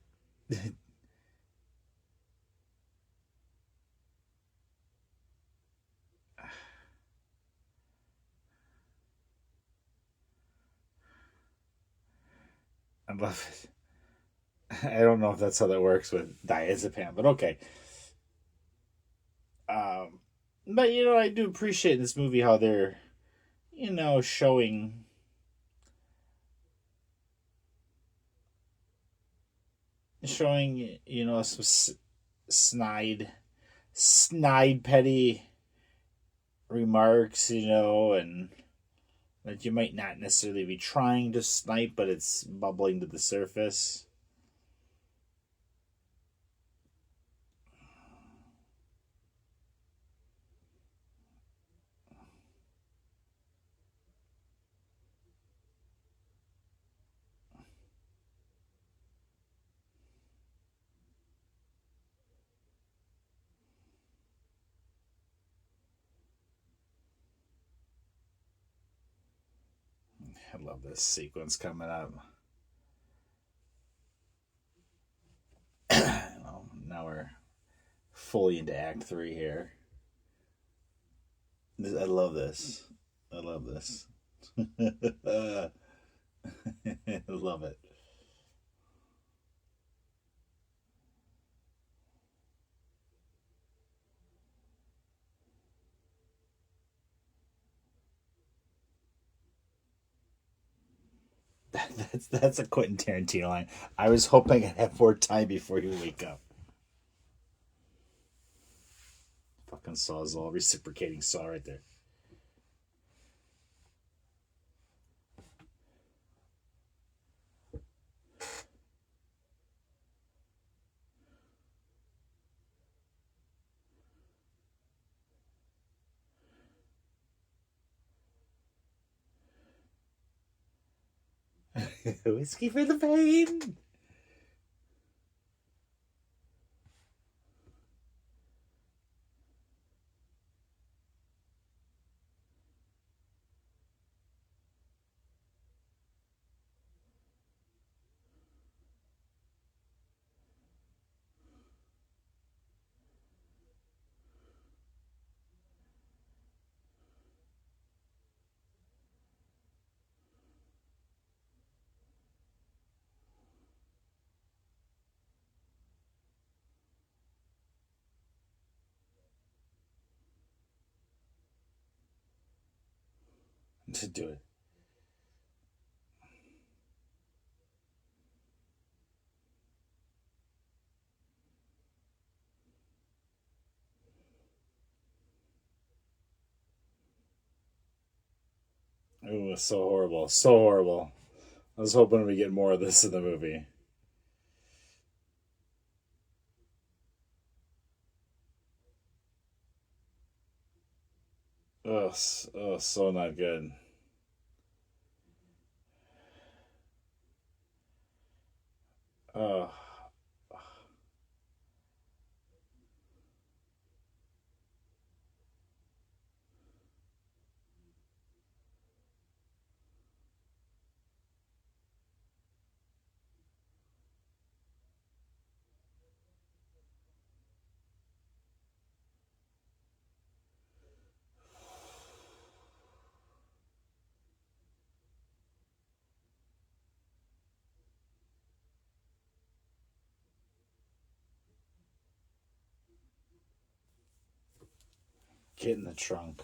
I love it. I don't know if that's how that works with diazepam, but okay. Um, but I do appreciate in this movie how they're, showing some snide petty remarks, and that you might not necessarily be trying to snipe, but it's bubbling to the surface. I love this sequence coming up. Now we're fully into Act 3 here. I love this. I love this. I love it. That's a Quentin Tarantino line. I was hoping I'd have more time before you wake up. Fucking Sawzall, reciprocating saw right there. Whiskey for the pain. To do it. It was so horrible. So horrible. I was hoping we get more of this in the movie. Oh, oh, so not good. Oh, get in the trunk.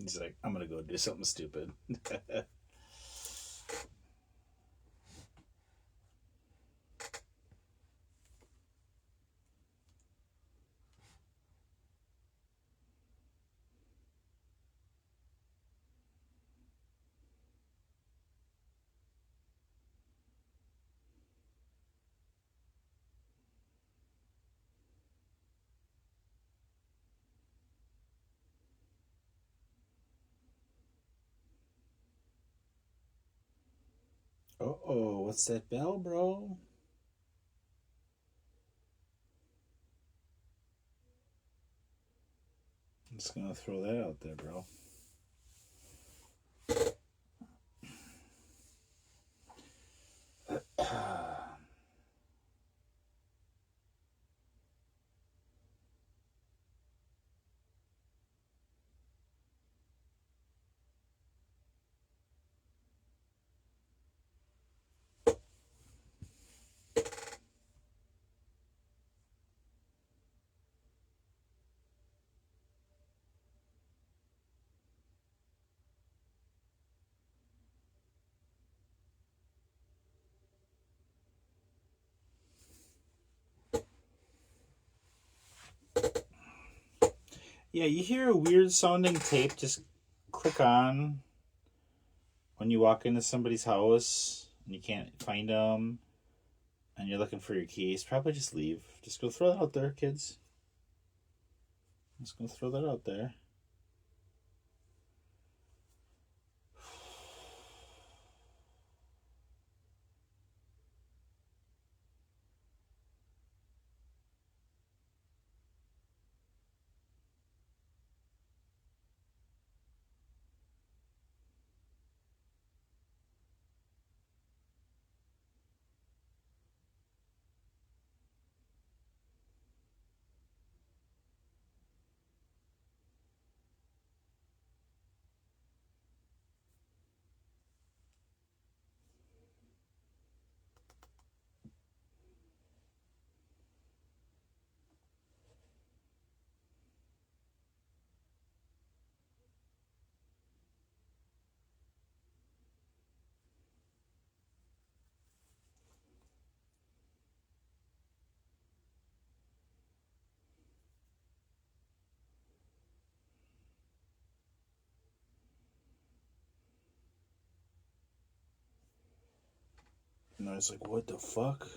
He's like, I'm gonna go do something stupid. Oh, what's that bell, bro? I'm just gonna throw that out there, bro. Yeah, you hear a weird sounding tape just click on when you walk into somebody's house and you can't find them and you're looking for your keys, probably just leave. Just go throw that out there, kids. Just go throw that out there. And I was like, what the fuck?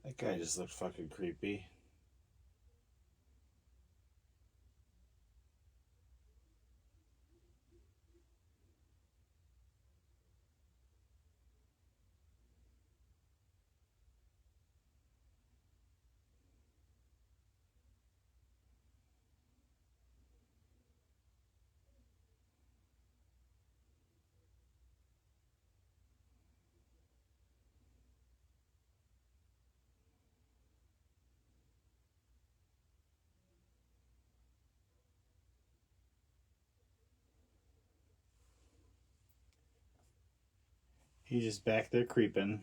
That guy just looked fucking creepy. He's just back there creeping.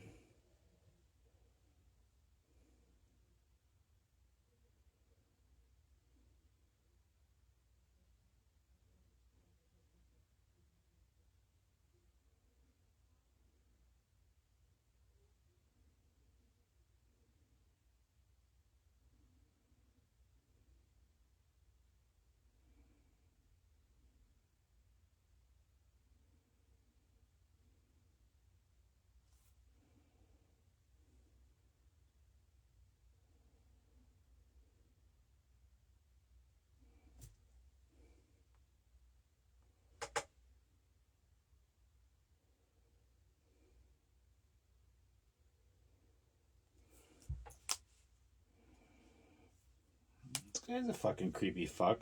This guy's a fucking creepy fuck.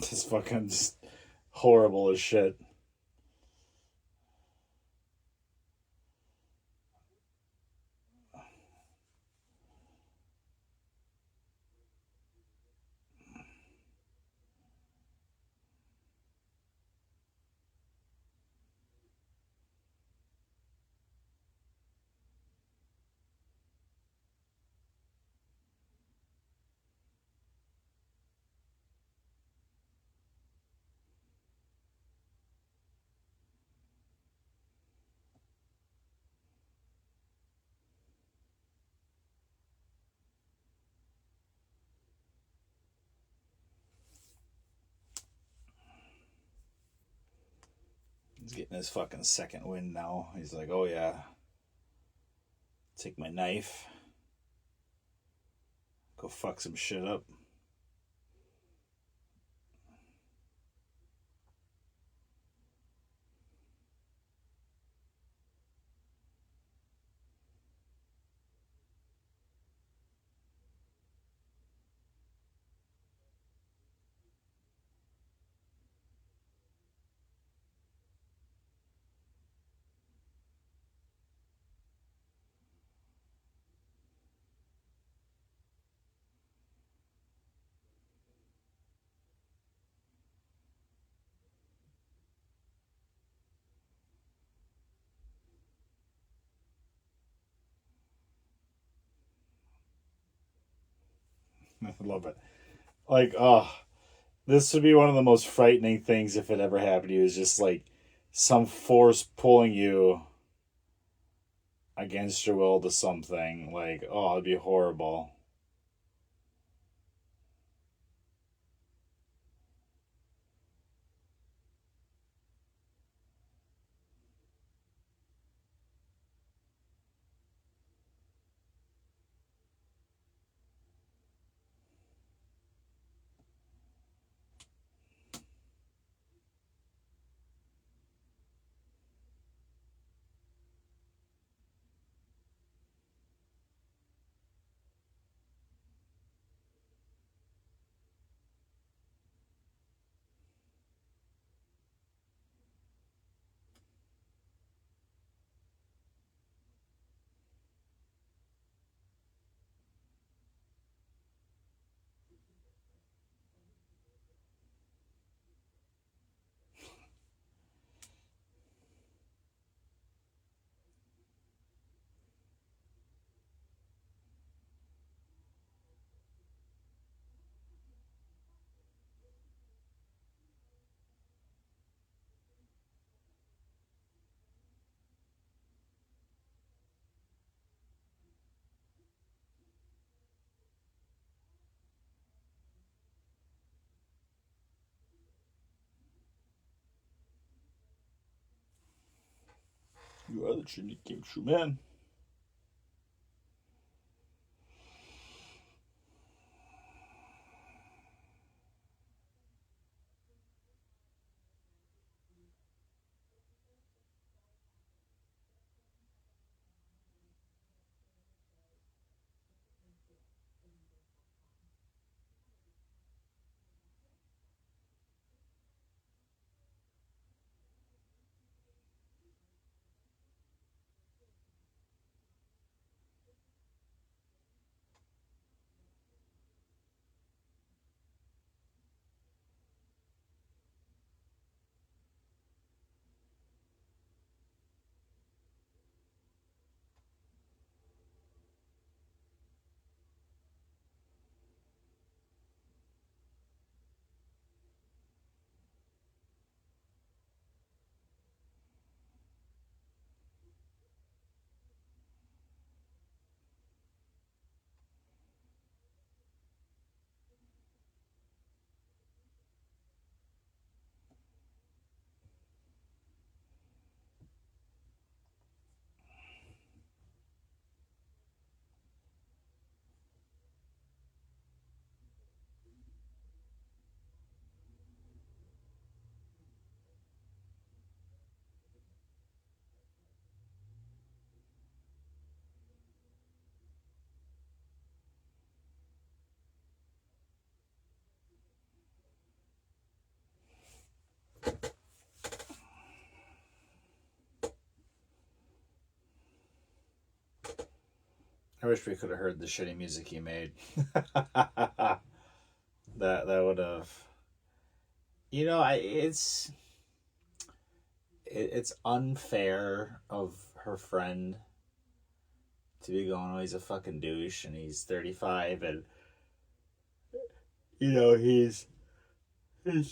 It's fucking just horrible as shit. He's getting his fucking second wind now. He's like, oh yeah, take my knife, go fuck some shit up. I love it. Like, oh, this would be one of the most frightening things if it ever happened to you. Is just like some force pulling you against your will to something. Like, oh, it'd be horrible. You are the Trinity Game True Man. I wish we could have heard the shitty music he made. That would have. It's unfair of her friend to be going, oh, he's a fucking douche and he's 35 and he's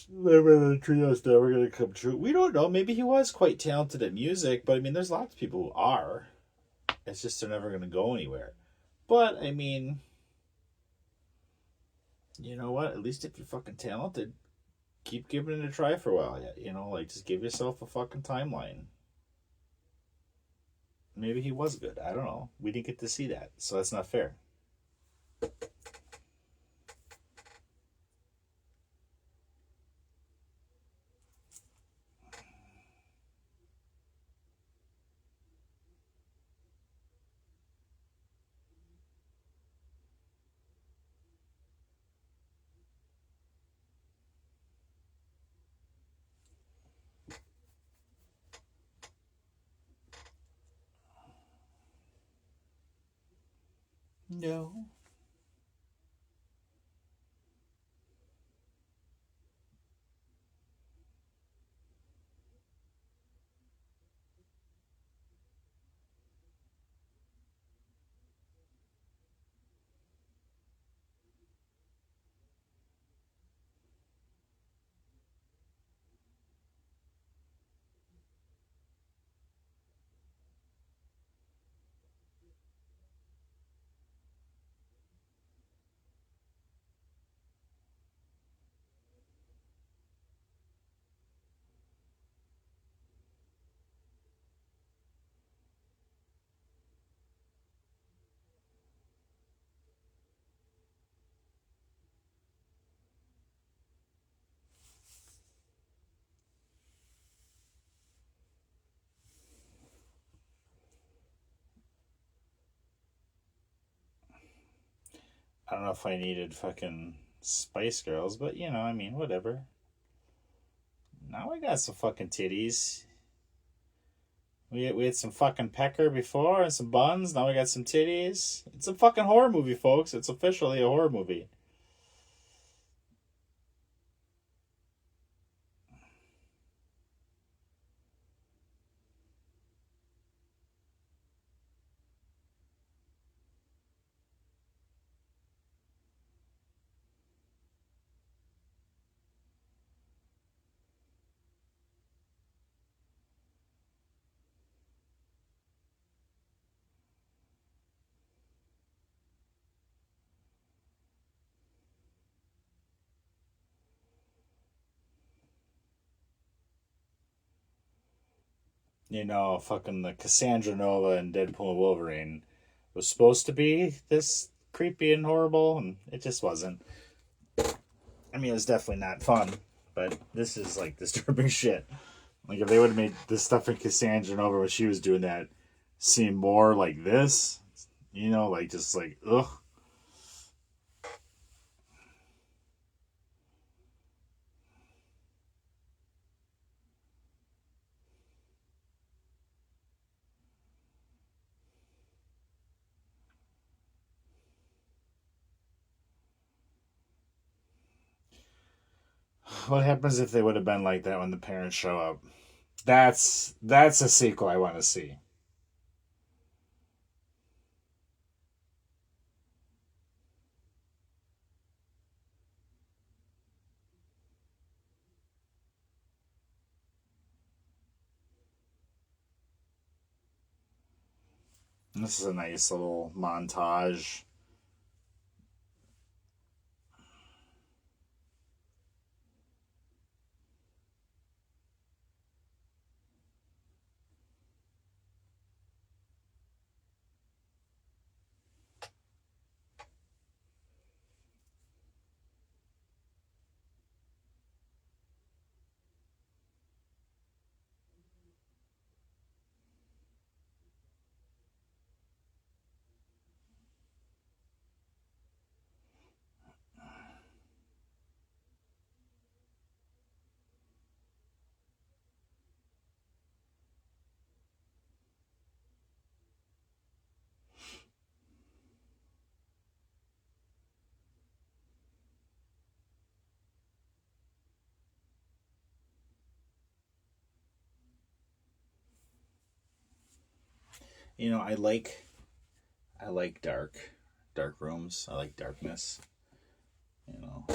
living in a tree that's never gonna come true. We don't know. Maybe he was quite talented at music, but I mean, there's lots of people who are. It's just they're never gonna go anywhere. But I mean, you know what? At least if you're fucking talented, keep giving it a try for a while. Like just give yourself a fucking timeline. Maybe he was good. I don't know. We didn't get to see that, so that's not fair. No. I don't know if I needed fucking Spice Girls, but I mean, whatever. Now I got some fucking titties. We had some fucking pecker before and some buns. Now we got some titties. It's a fucking horror movie, folks. It's officially a horror movie. Fucking the Cassandra Nova and Deadpool and Wolverine was supposed to be this creepy and horrible, and it just wasn't. I mean, it was definitely not fun, but this is like disturbing shit. Like, if they would have made this stuff in Cassandra Nova when she was doing that seem more like this, like just like, ugh. What happens if they would have been like that when the parents show up? That's a sequel I want to see. This is a nice little montage. I like dark rooms. I like darkness. You know,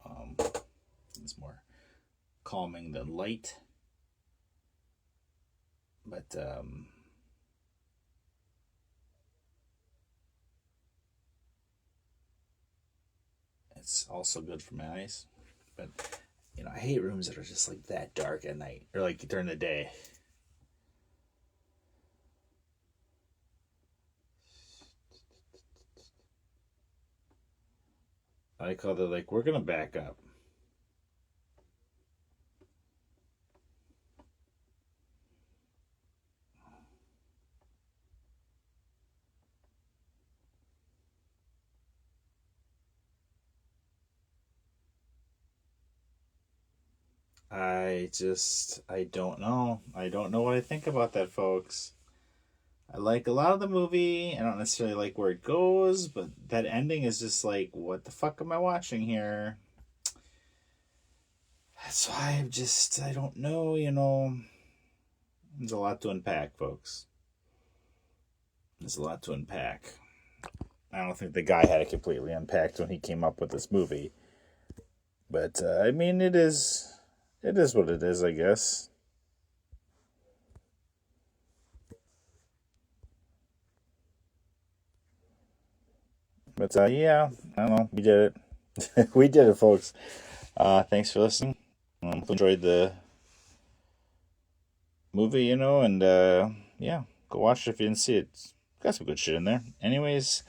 um, it's more calming than light. But it's also good for my eyes. But I hate rooms that are just like that dark at night or like during the day. I call it like we're gonna back up. I don't know. I don't know what I think about that, folks. I like a lot of the movie. I don't necessarily like where it goes, but that ending is just like, what the fuck am I watching here? That's why I don't know. There's a lot to unpack, folks. There's a lot to unpack. I don't think the guy had it completely unpacked when he came up with this movie. But, I mean, it is what it is, I guess. But, yeah, I don't know. We did it. We did it, folks. Thanks for listening. Enjoyed the movie, and yeah, go watch it if you didn't see it. It's got some good shit in there. Anyways,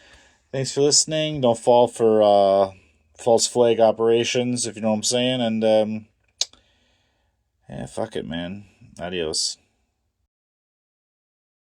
thanks for listening. Don't fall for false flag operations, if you know what I'm saying. And yeah, fuck it, man. Adios.